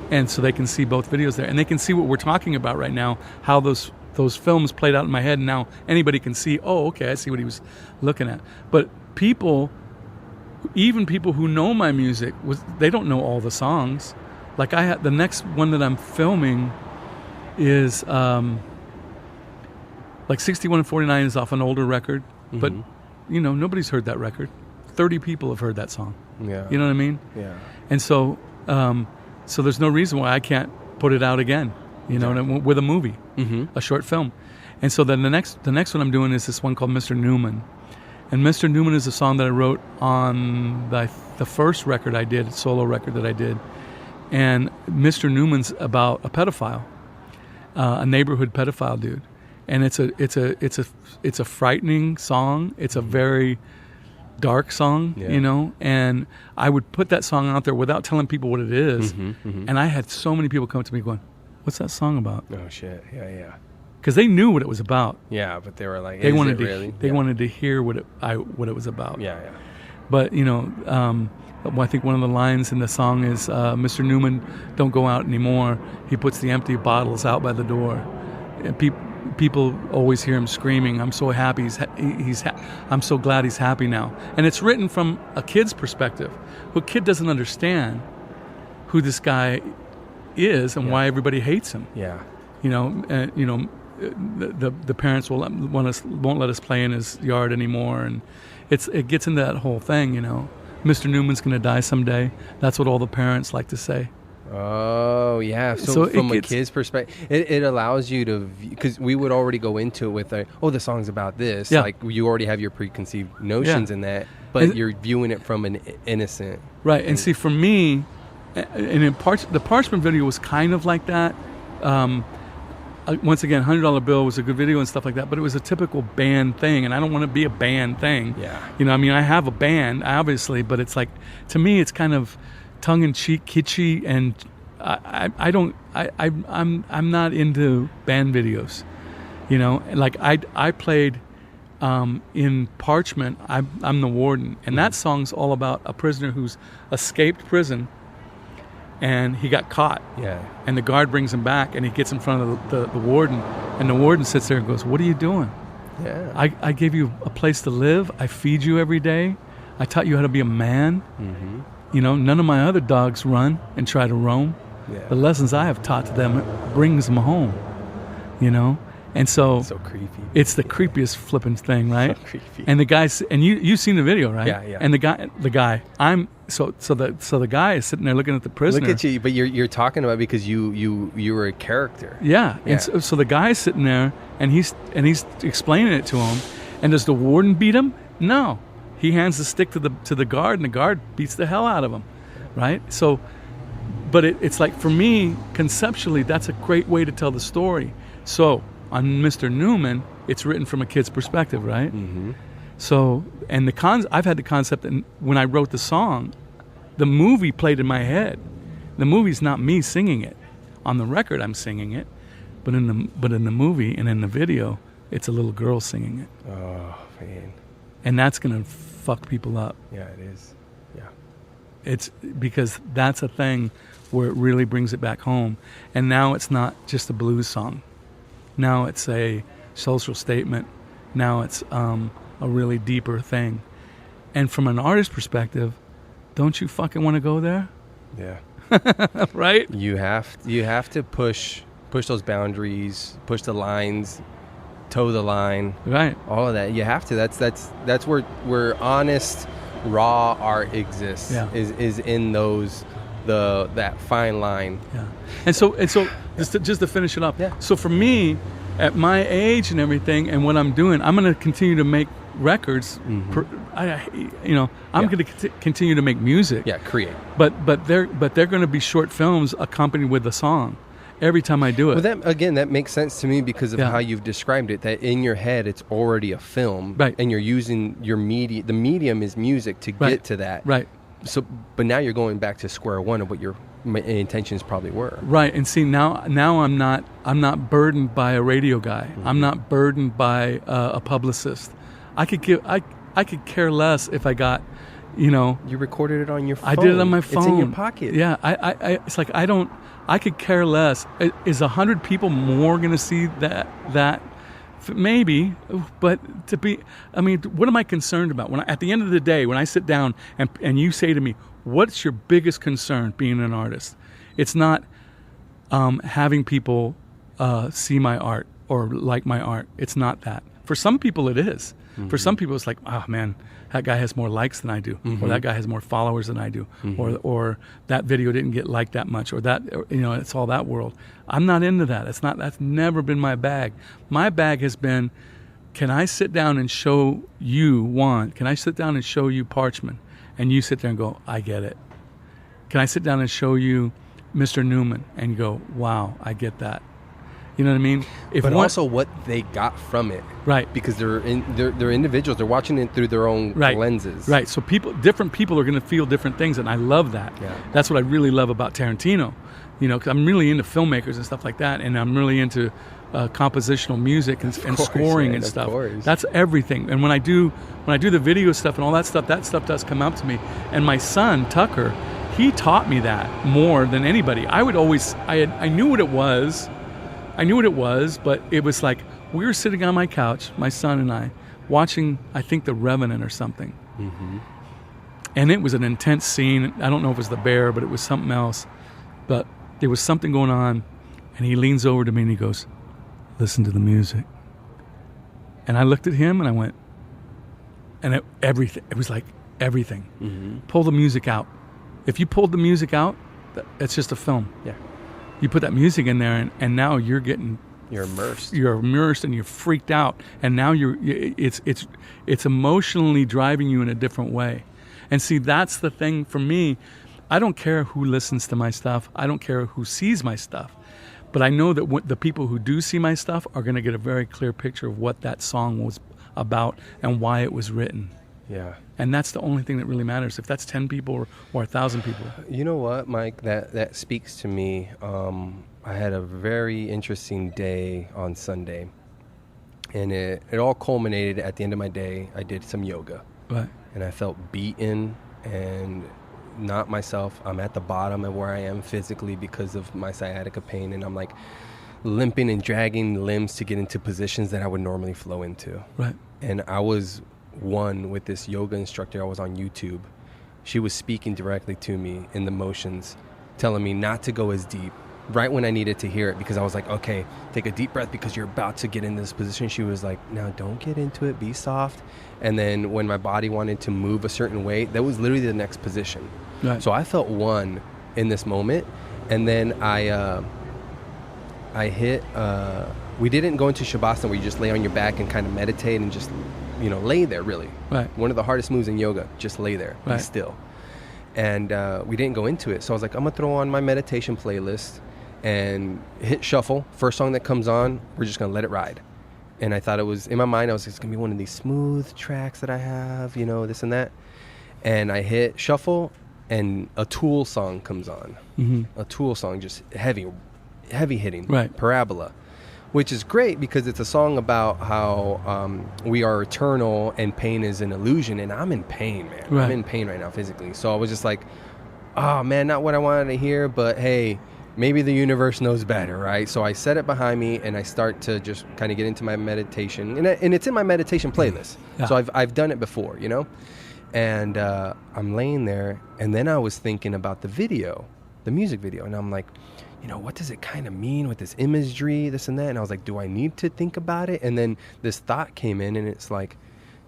And so they can see both videos there. And they can see what we're talking about right now, how those films played out in my head. And now anybody can see, oh, okay, I see what he was looking at. But even people who know my music, they don't know all the songs. Like the next one that I'm filming is like 61 and 49 is off an older record, mm-hmm. but nobody's heard that record. 30 people have heard that song. Yeah, you know what I mean? Yeah. And so there's no reason why I can't put it out again. With a movie, mm-hmm. a short film. And so then the next one I'm doing is this one called Mr. Newman. And Mr. Newman is a song that I wrote on the first record I did, solo record that I did. And Mr. Newman's about a pedophile, a neighborhood pedophile dude. And it's a frightening song. It's a very dark song, And I would put that song out there without telling people what it is. Mm-hmm, mm-hmm. And I had so many people come to me going, "What's that song about?" Oh shit! Yeah. Because they knew what it was about. Yeah, but they were like, they wanted to hear what it was about. Yeah. But I think one of the lines in the song is, "Mr. Newman, don't go out anymore. He puts the empty bottles out by the door." And people always hear him screaming, "I'm so happy. I'm so glad he's happy now." And it's written from a kid's perspective. A kid doesn't understand who this guy is and why everybody hates him. Yeah. The parents won't let us play in his yard anymore, and it gets into that whole thing. Mr. Newman's going to die someday. That's what all the parents like to say. Oh yeah. So from a kid's perspective, it allows you to, because we would already go into it with the song's about this. Yeah. Like you already have your preconceived notions in that, but you're viewing it from an innocent. Right. And see, for me, and the Parchman video was kind of like that. Once again, $100 Bill was a good video and stuff like that, but it was a typical band thing, and I don't want to be a band thing. Yeah. I have a band, obviously, but it's like, to me, it's kind of tongue-in-cheek, kitschy, and I'm not into band videos. Like I played in Parchman. I'm the warden, and that song's all about a prisoner who's escaped prison. And he got caught. Yeah. And the guard brings him back, and he gets in front of the warden. And the warden sits there and goes, "What are you doing? Yeah. I gave you a place to live. I feed you every day. I taught you how to be a man. Mm-hmm. None of my other dogs run and try to roam. Yeah. The lessons I have taught to them brings them home. And so creepy. It's the creepiest flipping thing, right? So creepy. And the guys, and you've seen the video, right? Yeah. And the guy, the guy is sitting there looking at the prisoner. Look at you, but you're talking about because you were a character. Yeah. And so the guy is sitting there, and he's explaining it to him. And does the warden beat him? No. He hands the stick to the guard, and the guard beats the hell out of him, right? So, but it's like, for me, conceptually, that's a great way to tell the story. So on Mr. Newman, it's written from a kid's perspective, right? Mm-hmm. So, and I've had the concept, and when I wrote the song, the movie played in my head. The movie's not me singing it. On the record, I'm singing it, but in the movie and in the video, it's a little girl singing it. Oh man. And that's gonna fuck people up. Yeah, it is. Yeah. It's because that's a thing where it really brings it back home. And now it's not just a blues song. Now it's a social statement. Now it's a really deeper thing. And from an artist perspective, don't you fucking want to go there? Yeah. Right? You have to push those boundaries, push the lines, toe the line. Right. All of that. You have to. That's where honest, raw art exists. Yeah. Is in those that fine line. Yeah. And so just to finish it up. Yeah. So for me, at my age and everything, and what I'm doing, I'm going to continue to make records. Mm-hmm. I'm going to continue to make music. Yeah, create. But they're going to be short films accompanied with a song every time I do it. Well, that makes sense to me because of Yeah. how you've described it. That in your head, it's already a film, Right. And you're using your media. The medium is music to Right. get to that, Right. So, but now you're going back to square one of what your intentions probably were. Right. And see, now I'm not burdened by a radio guy. Mm-hmm. I'm not burdened by a publicist. I could care less if I got, You recorded it on your phone. I did it on my phone. It's in your pocket. Yeah. It's like I could care less. Is 100 people more going to see that? Maybe, but what am I concerned about? At the end of the day, when I sit down and you say to me, what's your biggest concern being an artist? It's not having people see my art or like my art. It's not that. For some people it is. Mm-hmm. For some people it's like, oh man, that guy has more likes than I do, mm-hmm. or that guy has more followers than I do, mm-hmm. or that video didn't get liked that much, or that, it's all that world. I'm not into that. That's never been my bag. My bag has been, can I sit down and show you, Juan, can I sit down and show you Parchman? And you sit there and go, I get it. Can I sit down and show you Mr. Newman and go, wow, I get that. You know what I mean? But also what they got from it. Right. Because they're individuals. They're watching it through their own lenses. Right. So different people are going to feel different things, and I love that. Yeah. That's what I really love about Tarantino. Because I'm really into filmmakers and stuff like that, and I'm really into compositional music and scoring and stuff. That's everything. And when I do the video stuff and all that stuff does come out to me. And my son Tucker, he taught me that more than anybody. I knew what it was. But it was like we were sitting on my couch, my son and I, watching, I think, The Revenant or something. Mm-hmm. And it was an intense scene. I don't know if it was the bear, but it was something else. But there was something going on, and he leans over to me and he goes, listen to the music. And I looked at him and I went, and it was like everything. Mm-hmm. Pull the music out. If you pulled the music out, it's just a film. Yeah. You put that music in there, and now you're immersed. You're immersed, and you're freaked out, and now it's emotionally driving you in a different way. And see, that's the thing for me. I don't care who listens to my stuff. I don't care who sees my stuff. But I know that the people who do see my stuff are going to get a very clear picture of what that song was about and why it was written. Yeah. And that's the only thing that really matters. If that's 10 people or 1,000 people. You know what, Mike? That speaks to me. I had a very interesting day on Sunday. And it all culminated at the end of my day. I did some yoga. Right. And I felt beaten and not myself. I'm at the bottom of where I am physically because of my sciatica pain. And I'm like limping and dragging limbs to get into positions that I would normally flow into. Right. And I was one with this yoga instructor. I was on YouTube. She was speaking directly to me in the motions, telling me not to go as deep right when I needed to hear it, because I was like, okay, take a deep breath because you're about to get in this position. She was like, now don't get into it, be soft. And then when my body wanted to move a certain way, that was literally the next position. Right. So I felt one in this moment. And then I hit, we didn't go into Shavasana where you just lay on your back and kind of meditate and just, lay there really. Right. One of the hardest moves in yoga, just lay there, right. Be still. And we didn't go into it. So I was like, I'm going to throw on my meditation playlist and hit shuffle. First song that comes on, we're just going to let it ride. and I thought it was, in my mind, I was just going to be one of these smooth tracks that I have, you know, this and that. And I hit shuffle, and a Tool song comes on. A Tool song, just heavy hitting, right. Parabola, which is great because it's a song about how we are eternal and pain is an illusion. And I'm in pain, man. Right. I'm in pain right now physically. So I was just like, oh, man, not what I wanted to hear, but hey, maybe the universe knows better, right? So I set it behind me, and I start to just kind of get into my meditation. And it's in my meditation playlist. Yeah. So I've done it before, you know? And I'm laying there, and then I was thinking about the music video. And I'm like, you know, what does it kind of mean with this imagery, this and that? And I was like, do I need to think about it? And then this thought came in, and it's like,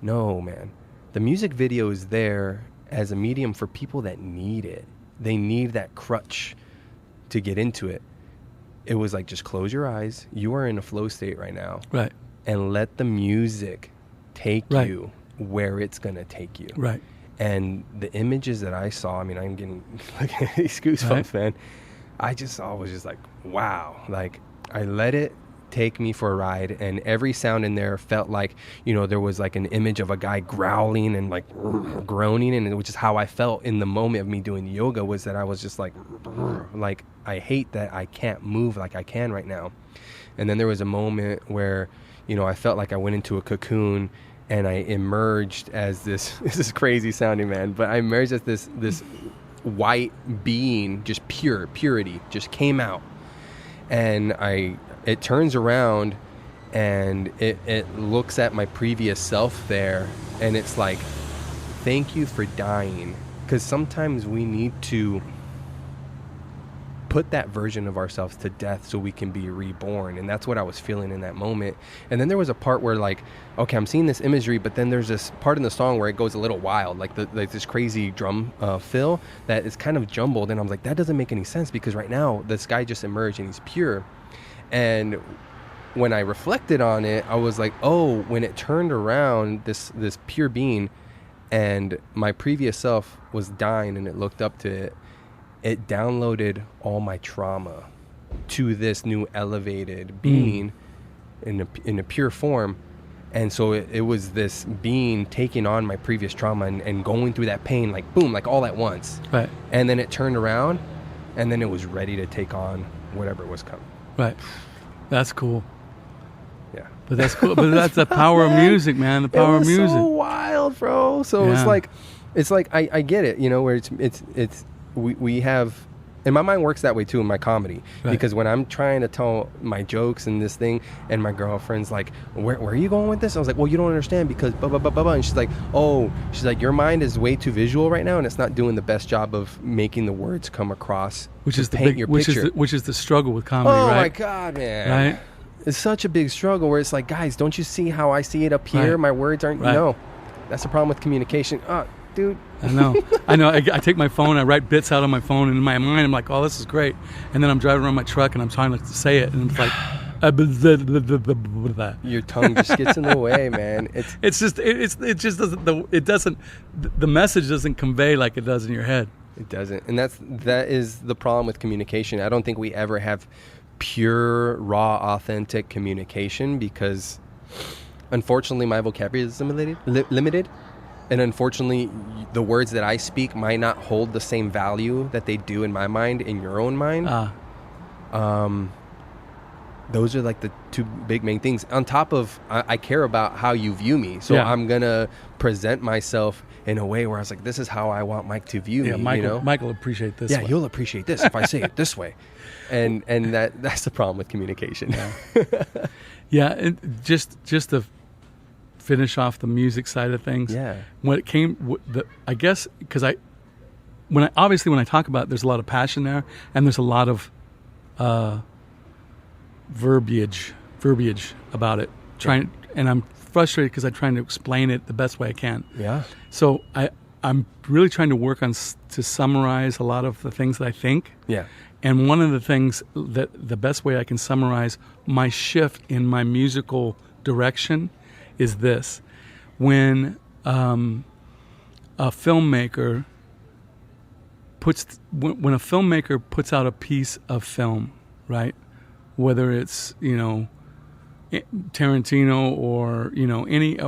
no, man. The music video is there as a medium for people that need it. They need that crutch to get into it. It was like, just close your eyes. You are in a flow state right now. Right. And let the music take right. you where it's going to take you. Right. And the images that I saw, I mean, I'm getting like these goosebumps, right. man. I just saw was just like, wow. Like, I let it take me for a ride, and every sound in there felt like, you know, there was like an image of a guy growling and like groaning, and which is how I felt in the moment of me doing the yoga, was that I was just like I hate that I can't move like I can right now. And then there was a moment where, you know, I felt like I went into a cocoon, and I emerged as this is crazy sounding, man, but I emerged as this white being, just purity just came out. And it turns around, and it looks at my previous self there, and it's like, thank you for dying. Because sometimes we need to put that version of ourselves to death so we can be reborn. And that's what I was feeling in that moment. And then there was a part where, like, okay, I'm seeing this imagery, but then there's this part in the song where it goes a little wild, like this crazy drum fill that is kind of jumbled. And I was like, that doesn't make any sense, because right now this guy just emerged and he's pure. And when I reflected on it, I was like, oh, when it turned around, this pure being, and my previous self was dying, and it looked up to it, it downloaded all my trauma to this new elevated being in a pure form. And so it was this being taking on my previous trauma and going through that pain, like boom, like all at once. Right. And then it turned around, and then it was ready to take on whatever was coming. Right. That's cool. Yeah. But that's cool. But that's the power of music, man. The power of music. So wild, bro. So Yeah. it's like I get it, you know, where it's we have, and my mind works that way too in my comedy. Right. Because when I'm trying to tell my jokes and this thing, and my girlfriend's like, where are you going with this? I was like, well, you don't understand, because blah blah blah blah blah. And she's like, your mind is way too visual right now, and it's not doing the best job of making the words come across. Which is the paint big, your which picture. is the struggle with comedy, Oh right? my God, man. Right. It's such a big struggle where it's like, guys, don't you see how I see it up here? Right. My words aren't. Right. No, that's the problem with communication. Dude. I know. I take my phone, I write bits out on my phone, and in my mind, I'm like, oh, this is great. And then I'm driving around my truck, and I'm trying to say it, and it's like, your tongue just gets in the way, man. it just doesn't, the message doesn't convey like it does in your head. It doesn't. And that is the problem with communication. I don't think we ever have pure, raw, authentic communication, because unfortunately my vocabulary is limited. And unfortunately, the words that I speak might not hold the same value that they do in my mind, in your own mind. Those are like the two big main things. On top of, I care about how you view me. So I'm going to present myself in a way where I was like, this is how I want Mike to view me. Michael, you know? Michael will appreciate this. Yeah, way. he'll appreciate this if I say it this way. And that's the problem with communication. Yeah, and just to finish off the music side of things. Yeah. When it came, I guess, because when I talk about it, there's a lot of passion there, and there's a lot of verbiage about it. And I'm frustrated because I'm trying to explain it the best way I can. Yeah. So I'm really trying to work on to summarize a lot of the things that I think. Yeah. And one of the things that the best way I can summarize my shift in my musical direction is this: when a filmmaker puts out a piece of film, right? Whether it's Tarantino or any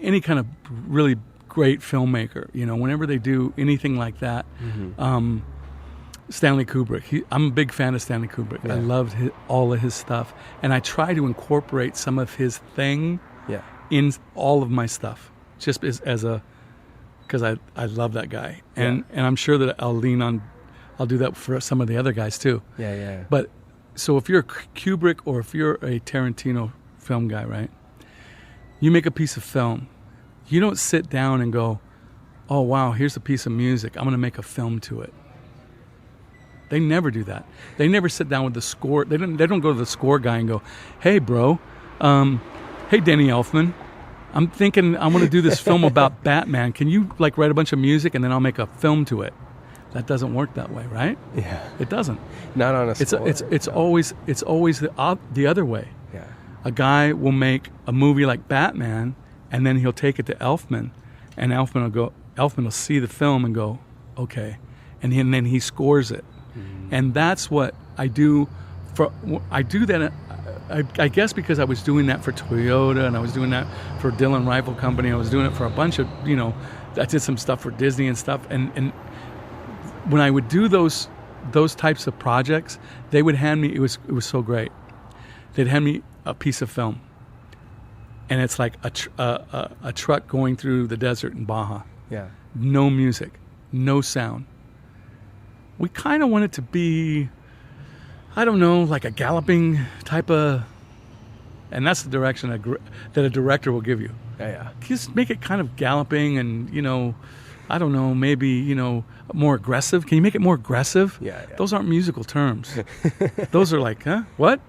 any kind of really great filmmaker. Whenever they do anything like that, Stanley Kubrick. I'm a big fan of Stanley Kubrick. Yeah. I loved all of his stuff, and I try to incorporate some of his thing in all of my stuff, just because I love that guy, and I'm sure that I'll do that for some of the other guys too. Yeah. But so if you're a Kubrick or if you're a Tarantino film guy, right? You make a piece of film. You don't sit down and go, "Oh wow, here's a piece of music. I'm going to make a film to it." They never do that. They never sit down with the score. They don't go to the score guy and go, "Hey, bro, hey, Danny Elfman, I'm thinking I want to do this film about Batman. Can you write a bunch of music and then I'll make a film to it?" That doesn't work that way, right? Yeah. It doesn't. Not on a score. It's always the other way. Yeah. A guy will make a movie like Batman, and then he'll take it to Elfman, and Elfman will see the film and go, okay, and then he scores it, and that's what I do. I do that. I guess because I was doing that for Toyota, and I was doing that for Dillon Rifle Company. I was doing it for a bunch of I did some stuff for Disney and stuff, and when I would do those types of projects, they would hand me. It was so great. They'd hand me a piece of film, and it's like a truck going through the desert in Baja. Yeah. No music, no sound. We kind of want it to be, I don't know, like a galloping type of, and that's the direction that a director will give you. Yeah. Just make it kind of galloping and, I don't know, maybe, more aggressive. Can you make it more aggressive? Yeah. Those aren't musical terms. Those are like, huh? What?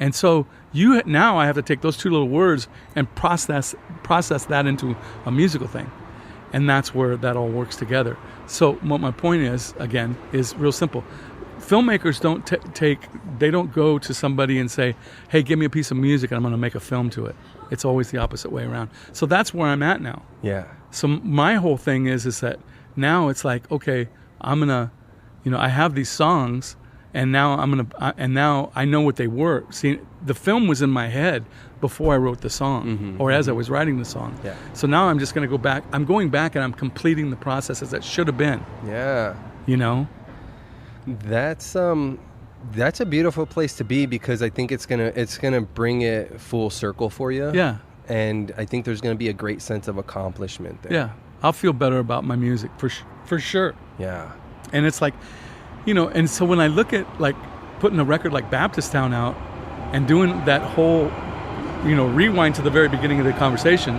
And so now I have to take those two little words and process that into a musical thing. And that's where that all works together. So what my point is, again, is real simple. Filmmakers they don't go to somebody and say, hey, give me a piece of music and I'm going to make a film to it. It's always the opposite way around. So that's where I'm at now. Yeah. So my whole thing is that now it's like, okay, I'm going to, I have these songs and now now I know what they were. See, the film was in my head before I wrote the song or as I was writing the song. Yeah. So now I'm just going to go back. I'm going back and I'm completing the processes that should have been. Yeah. That's a beautiful place to be because I think it's gonna bring it full circle for you. Yeah. And I think there's gonna be a great sense of accomplishment there. Yeah. I'll feel better about my music for sure. Yeah. And it's like, and so when I look at putting a record like Baptist Town out and doing that whole, rewind to the very beginning of the conversation,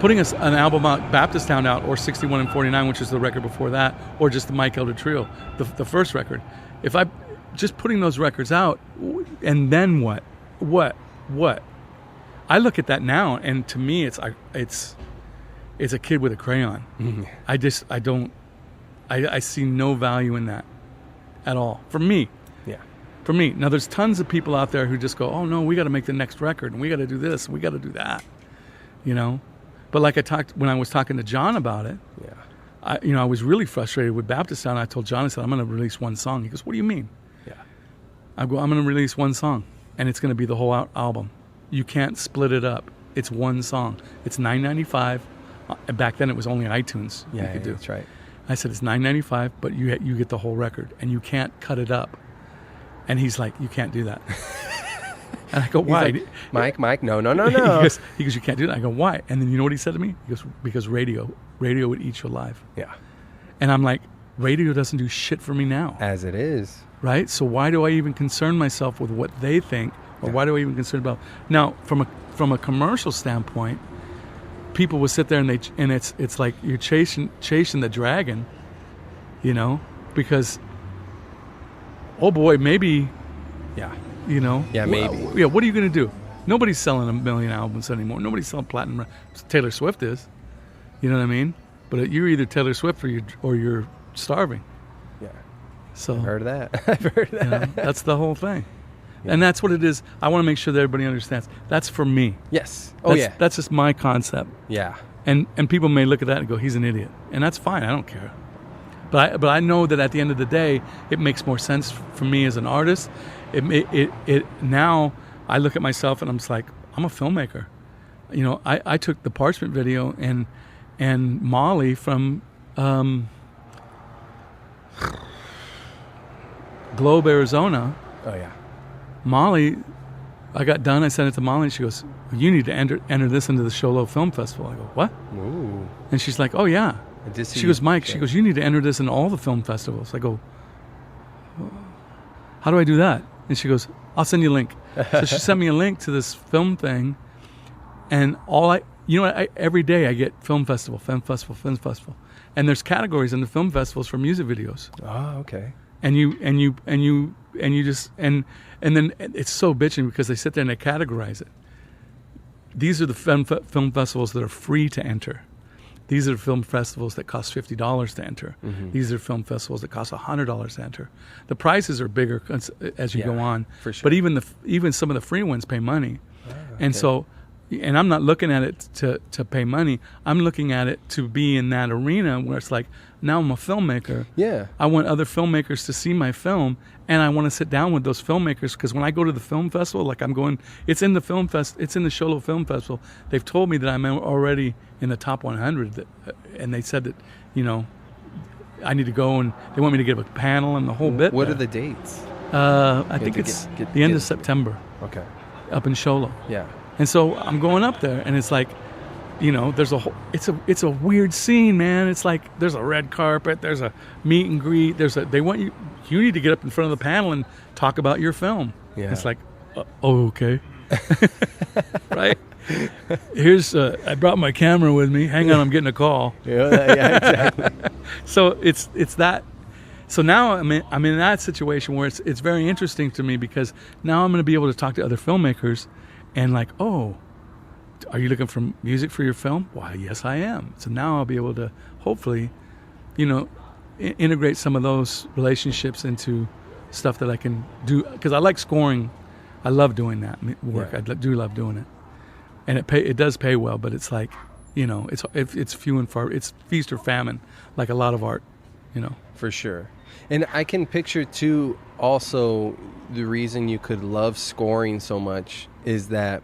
putting an album out, Baptist Town out, or 61 and 49, which is the record before that, or just the Mike Eldred Trio, the first record. If I just putting those records out, and then what? I look at that now, and to me, it's a kid with a crayon. Mm-hmm. I see no value in that at all. For me. Yeah. For me. Now, there's tons of people out there who just go, oh, no, we got to make the next record, and we got to do this, and we got to do that, But when I was talking to John about it, I was really frustrated with Baptist Town. I told John, I said, I'm going to release one song. He goes, what do you mean? Yeah. I'm going to release one song, and it's going to be the whole album. You can't split it up. It's one song. It's $9.95. Back then, it was only iTunes you could do. That's right. I said, it's $9.95, but you get the whole record, and you can't cut it up. And he's like, you can't do that. And I go, why? Like, Mike, no. He goes, you can't do that. I go, why? And then you know what he said to me? He goes, because radio would eat you alive. Yeah. And I'm like, radio doesn't do shit for me now. As it is. Right? So why do I even concern myself with what they think? Or why do I even concern about? Now, from a commercial standpoint, people will sit there and it's like you're chasing the dragon, because, oh boy, maybe, yeah. Yeah, maybe. Yeah, what are you going to do? Nobody's selling 1 million albums anymore. Nobody's selling platinum. Taylor Swift is. You know what I mean? But you're either Taylor Swift or you're starving. Yeah. So I've heard that. That's the whole thing. Yeah. And that's what it is. I want to make sure that everybody understands. That's for me. Yes. That's just my concept. Yeah. And people may look at that and go, he's an idiot. And that's fine. I don't care. But I know that at the end of the day, it makes more sense for me as an artist. it now I look at myself and I'm just like, I'm a filmmaker. You know, I took the Parchman video and Molly from Globe, Arizona. Oh yeah. Molly, I got done. I sent it to Molly, and she goes, "You need to enter this into the Sholo Film Festival." I go, "What?" Ooh. And she's like, "Oh yeah." I did see She goes, "Mike," yeah. she goes, "You need to enter this in all the film festivals." I go, "How do I do that?" And she goes, "I'll send you a link." So she sent me a link to this film thing, and every day I get film festival, and there's categories in the film festivals for music videos. Oh, okay. And you just and then it's so bitching because they sit there and they categorize it. These are the film festivals that are free to enter. These are film festivals that cost $50 to enter. Mm-hmm. These are film festivals that cost $100 to enter. The prices are bigger as you go on. for sure. But even some of the free ones pay money. And okay. so, and I'm not looking at it to pay money. I'm looking at it to be in that arena where it's like, now I'm a filmmaker. Yeah. I want other filmmakers to see my film, and I want to sit down with those filmmakers, because when I go to the film festival, like it's in the Sholo Film Festival. They've told me that I'm already in the top 100, and they said that, you know, I need to go, and they want me to give a panel and the whole bit. What there. are the dates? I think it's the end of September Okay. up in Sholo. Yeah. And so I'm going up there, and it's like, you know, there's it's a weird scene, man. It's like there's a red carpet, there's a meet and greet, they want you need to get up in front of the panel and talk about your film. Yeah. It's like, oh, okay. Right? Here's I brought my camera with me. Hang on, I'm getting a call. Yeah, exactly. So it's that. So now I'm in that situation where it's very interesting to me, because now I'm going to be able to talk to other filmmakers and like, oh, are you looking for music for your film? Why, yes, I am. So now I'll be able to hopefully, you know, integrate some of those relationships into stuff that I can do, because I like scoring. I love doing that work. Yeah. I do love doing it, and it does pay well. But it's like, you know, it's few and far. It's feast or famine, like a lot of art, you know. For sure. And I can picture too, also the reason you could love scoring so much is that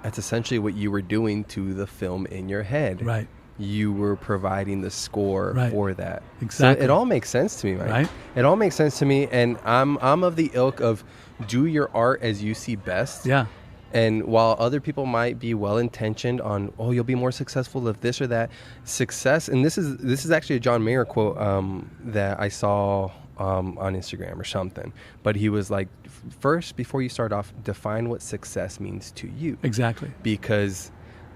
that's essentially what you were doing to the film in your head. Right. You were providing the score for that. Exactly. So it all makes sense to me, Right. It all makes sense to me, and I'm of the ilk of do your art as you see best. Yeah. And while other people might be well-intentioned on, oh, you'll be more successful if this or that, success, and this is actually a John Mayer quote that I saw on Instagram or something. But he was like, first, before you start off, define what success means to you. Exactly. Because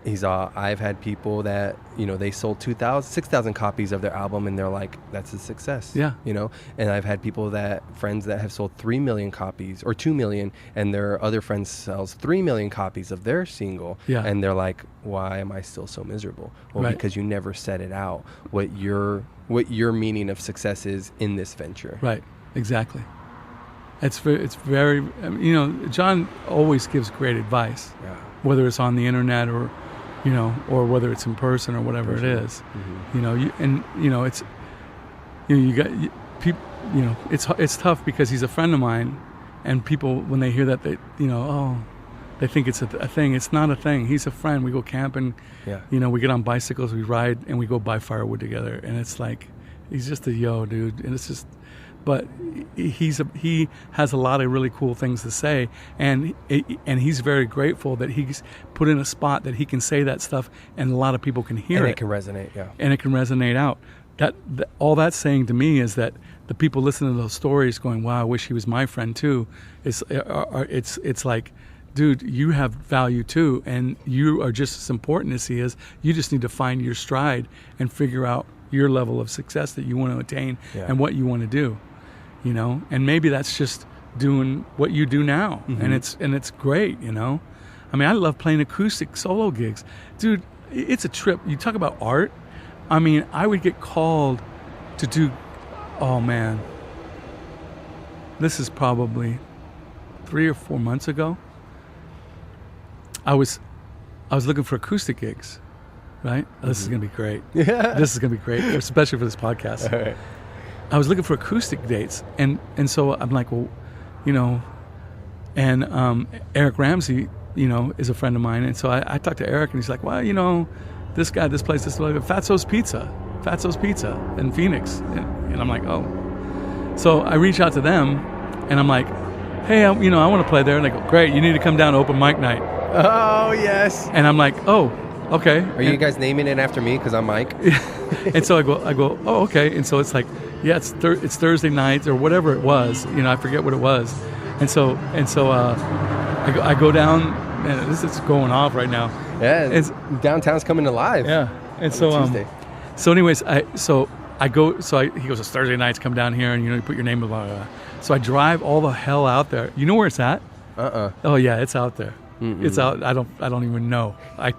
I've had people that, you know, they sold 6,000 copies of their album and they're like, that's a success. Yeah. You know, and I've had friends that have sold 3 million copies or 2 million, and their other friends sells 3 million copies of their single. Yeah. And they're like, why am I still so miserable? Well, Right. because you never set it out what your meaning of success is in this venture. Right. Exactly. It's very, you know, John always gives great advice, Yeah. whether it's on the internet or, you know, or whether it's in person or whatever it is. Mm-hmm. You know, it's, you know, you got people, you know, it's tough because he's a friend of mine, and people, when they hear that, they, you know, oh, they think it's a thing. It's not a thing. He's a friend. We go camping. Yeah. You know, we get on bicycles, we ride, and we go buy firewood together. And it's like, he's just a dude. And it's just, but he has a lot of really cool things to say, and he's very grateful that he's put in a spot that he can say that stuff, and a lot of people can hear And it. it can resonate, yeah. And it can resonate out. That all that's saying to me is that the people listening to those stories going, wow, I wish he was my friend too. It's like, dude, you have value too, and you are just as important as he is. You just need to find your stride and figure out your level of success that you want to attain and what you want to do, you know. And maybe that's just doing what you do now, and it's great, you know. I mean, I love playing acoustic solo gigs, dude. It's a trip. You talk about art. I mean, I would get called to do. Oh man, this is probably 3 or 4 months ago. I was looking for acoustic gigs, right? This is gonna be great. Yeah. This is gonna be great, especially for this podcast. All right. I was looking for acoustic dates, and so I'm like, well, you know, And Eric Ramsey, is a friend of mine. And so I talked to Eric, and he's like, well, this guy, this place, Fatso's Pizza in Phoenix. And I'm like, oh. So I reach out to them, and I'm like, hey, I want to play there. And they go, great, you need to come down to open mic night. Oh, yes. And I'm like, oh, okay. Are you guys naming it after me? Because I'm Mike. And so I go, oh, okay. And so it's like, yeah, it's Thursday night or whatever it was. I forget what it was. And so I go down, and this is going off right now. Yeah, downtown's coming alive. Yeah. And so Tuesday. So anyways, he goes, it's Thursday nights, come down here, and you put your name, blah, blah, blah. So I drive all the hell out there. You know where it's at? Oh yeah, it's out there. It's out. I don't even know. I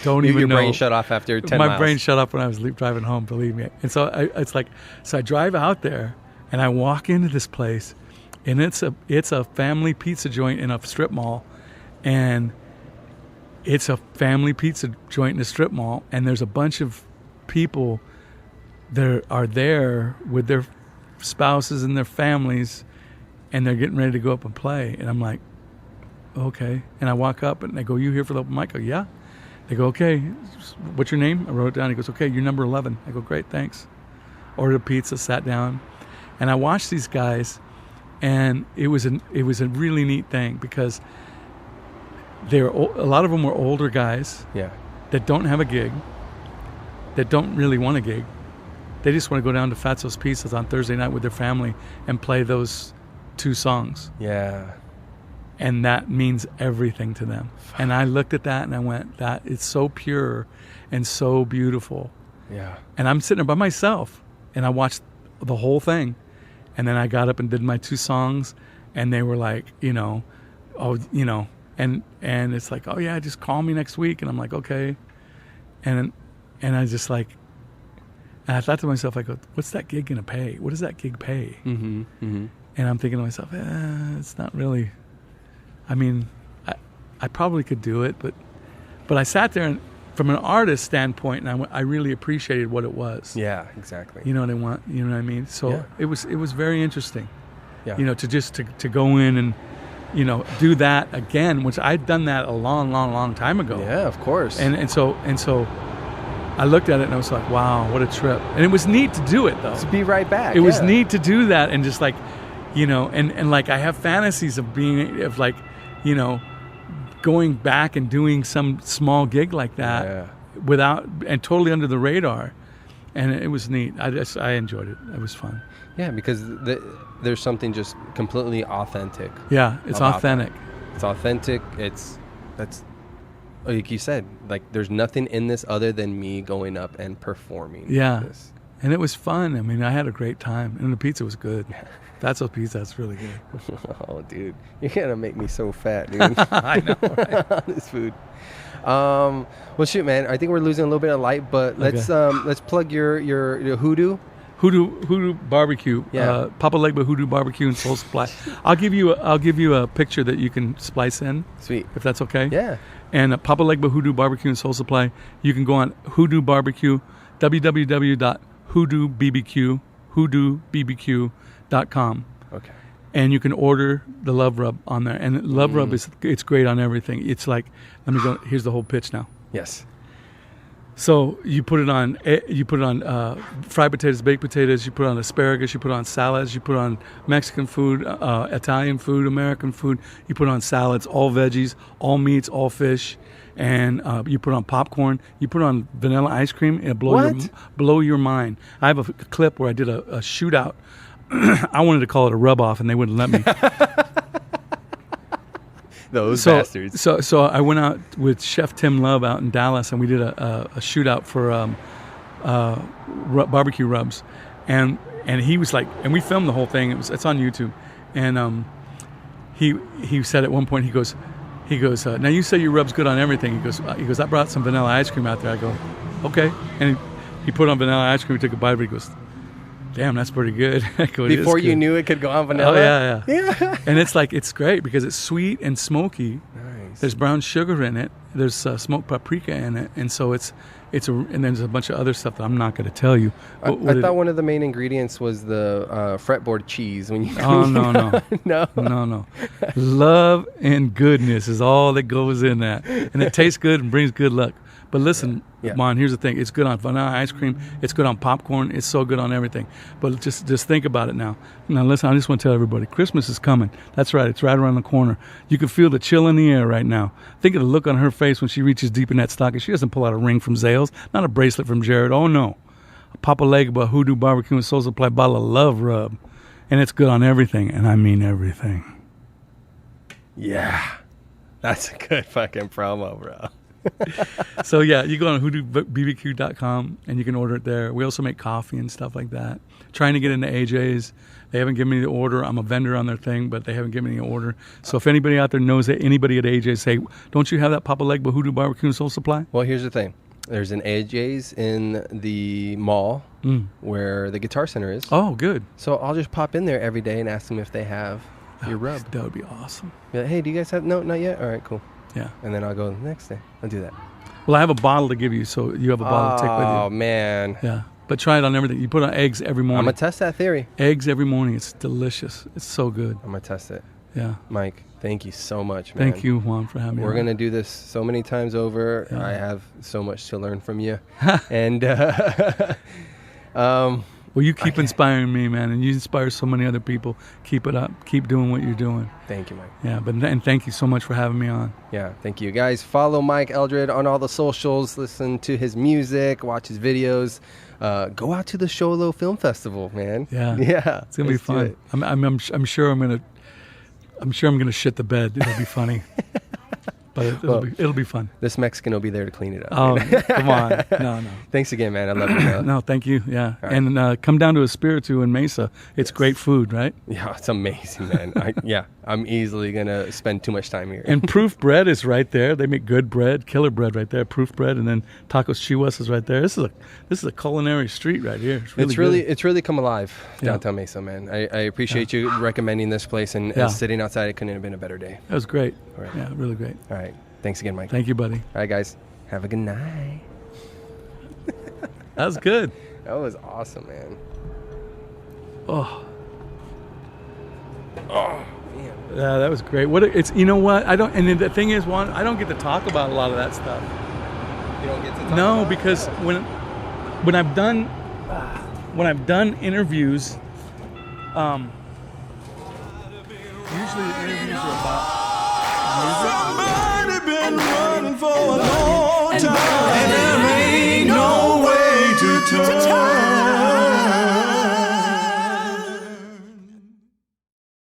don't even know. Your brain shut off after 10 miles. My brain shut off when I was driving home, believe me. And so I drive out there, and I walk into this place, and it's a family pizza joint in a strip mall, and it's a family pizza joint in a strip mall, and there's a bunch of people that are there with their spouses and their families, and they're getting ready to go up and play. And I'm like, okay. And I walk up, and they go, you here for the open mic? I go, yeah. They go, okay, what's your name? I wrote it down. He goes, okay, you're number 11. I go, great, thanks. Ordered a pizza, sat down, and I watched these guys, and it was a really neat thing because a lot of them were older guys, that don't have a gig, that don't really want a gig. They just want to go down to Fatso's Pizzas on Thursday night with their family and play those 2 songs. Yeah. And that means everything to them. And I looked at that and I went, that is so pure and so beautiful. Yeah. And I'm sitting there by myself, and I watched the whole thing. And then I got up and did my 2 songs, and they were like, and it's like, oh yeah, just call me next week. And I'm like, okay. And I just like, and I thought to myself, I go, what's that gig going to pay? What does that gig pay? Mm-hmm. Mm-hmm. And I'm thinking to myself, it's not really, I mean, I probably could do it, but I sat there, and from an artist standpoint, and I really appreciated what it was. Yeah, exactly. You know what I mean? So it was very interesting. Yeah. To go in and, do that again, which I'd done that a long, long, long time ago. Yeah, of course. And so I looked at it and I was like, wow, what a trip. And it was neat to do it, though. To be right back. It was neat to do that, and just like, and like I have fantasies of going back and doing some small gig like that without, and totally under the radar. And it was neat. I enjoyed it. It was fun. Yeah, because there's something just completely authentic. Yeah, it's authentic. It's authentic. That's like you said, like there's nothing in this other than me going up and performing. Yeah. This. And it was fun. I mean, I had a great time, and the pizza was good. That's a pizza. That's really good. Oh, dude, you're gonna make me so fat, dude. I know, right? On this food. Well, shoot, man. I think we're losing a little bit of light, but let's plug your HooDoo. HooDoo barbecue. Yeah. Papa Legba HooDoo barbecue and Soul Supply. I'll give you a picture that you can splice in. Sweet. If that's okay. Yeah. And Papa Legba HooDoo barbecue and Soul Supply. You can go on HooDoo barbecue, www.HooDooBBQ.com. Okay. And you can order the Love Rub on there. And Love Rub it's great on everything. It's like, let me go. Here's the whole pitch now. Yes. So you put it on fried potatoes, baked potatoes. You put on asparagus. You put on salads. You put on Mexican food, Italian food, American food. You put on salads, all veggies, all meats, all fish, and you put on popcorn. You put on vanilla ice cream. It'll blow your mind. I have a clip where I did a shootout. I wanted to call it a rub off, and they wouldn't let me. Those bastards. So I went out with Chef Tim Love out in Dallas, and we did a shootout for barbecue rubs, and he was like, and we filmed the whole thing. It's on YouTube, and he said at one point, he goes, now you say your rub's good on everything. He goes, I brought some vanilla ice cream out there. I go, okay, and he put on vanilla ice cream. He took a bite, but he goes, damn, that's pretty good. Before you knew it could go on vanilla? Oh, yeah. And it's great because it's sweet and smoky. Nice. There's brown sugar in it, there's smoked paprika in it, and so and there's a bunch of other stuff that I'm not going to tell you. I thought one of the main ingredients was the fretboard cheese. When you Oh no no. no! Love and goodness is all that goes in that, and it tastes good and brings good luck. But listen, Yeah. Juan, here's the thing: it's good on vanilla ice cream. It's good on popcorn. It's so good on everything. But just think about it now. Now listen, I just want to tell everybody: Christmas is coming. That's right; it's right around the corner. You can feel the chill in the air right now. Think of the look on her face when she reaches deep in that stocking. She doesn't pull out a ring from Zales, not a bracelet from Jared. Oh no, a Papa Legba HooDoo barbecue and soul supply bottle of love rub, and it's good on everything, and I mean everything. Yeah, that's a good fucking promo, bro. So yeah, you go on HooDooBBQ.com and you can order it there. We also make coffee and stuff like that. Trying to get into AJ's. They haven't given me the order. I'm a vendor on their thing, but they haven't given me the order. So if anybody out there knows that anybody at AJ's, say, don't you have that Papa Legba HooDoo barbecue and soul supply? Well, here's the thing. There's an AJ's in the mall where the Guitar Center is. Oh, good. So I'll just pop in there every day and ask them if they have your rub. That would be awesome. Be like, hey, do you guys have? No, not yet. All right, cool. Yeah. And then I'll go the next day. I'll do that. Well, I have a bottle to give you, so you have a bottle to take with you. Oh, man. Yeah. But try it on everything. You put on eggs every morning. I'm going to test that theory. Eggs every morning. It's delicious. It's so good. I'm going to test it. Yeah. Mike, thank you so much, man. Thank you, Juan, for having me. We're going to do this so many times over. Yeah. I have so much to learn from you. And well, you keep inspiring me, man, and you inspire so many other people. Keep it up. Keep doing what you're doing. Thank you, Mike. Yeah, and thank you so much for having me on. Yeah, thank you. Guys, follow Mike Eldred on all the socials. Listen to his music. Watch his videos. Go out to the Sholo Film Festival, man. Yeah. Yeah. It's going to be fun. I'm sure I'm going to shit the bed. It'll be funny. But it'll be fun. This Mexican will be there to clean it up. Oh, come on. No. Thanks again, man. I love you, man. No, thank you. Yeah. Right. And come down to Espiritu in Mesa. It's great food, right? Yeah, it's amazing, man. I'm easily going to spend too much time here. And Proof Bread is right there. They make good bread, killer bread right there. Proof Bread, and then Tacos Chihuas is right there. This is a culinary street right here. It's really come alive Yeah. downtown Mesa, man. I appreciate you recommending this place and sitting outside. It couldn't have been a better day. That was great. All right. Yeah, really great. All right. Thanks again, Mike. Thank you, buddy. All right, guys. Have a good night. That was good. That was awesome, man. Oh, Man. yeah, that was great. You know what? I don't. And then the thing is, Juan, I don't get to talk about a lot of that stuff. You don't get to talk No, about because it? when I've done interviews, usually the interviews are about music. Somebody been running for a long time. And there ain't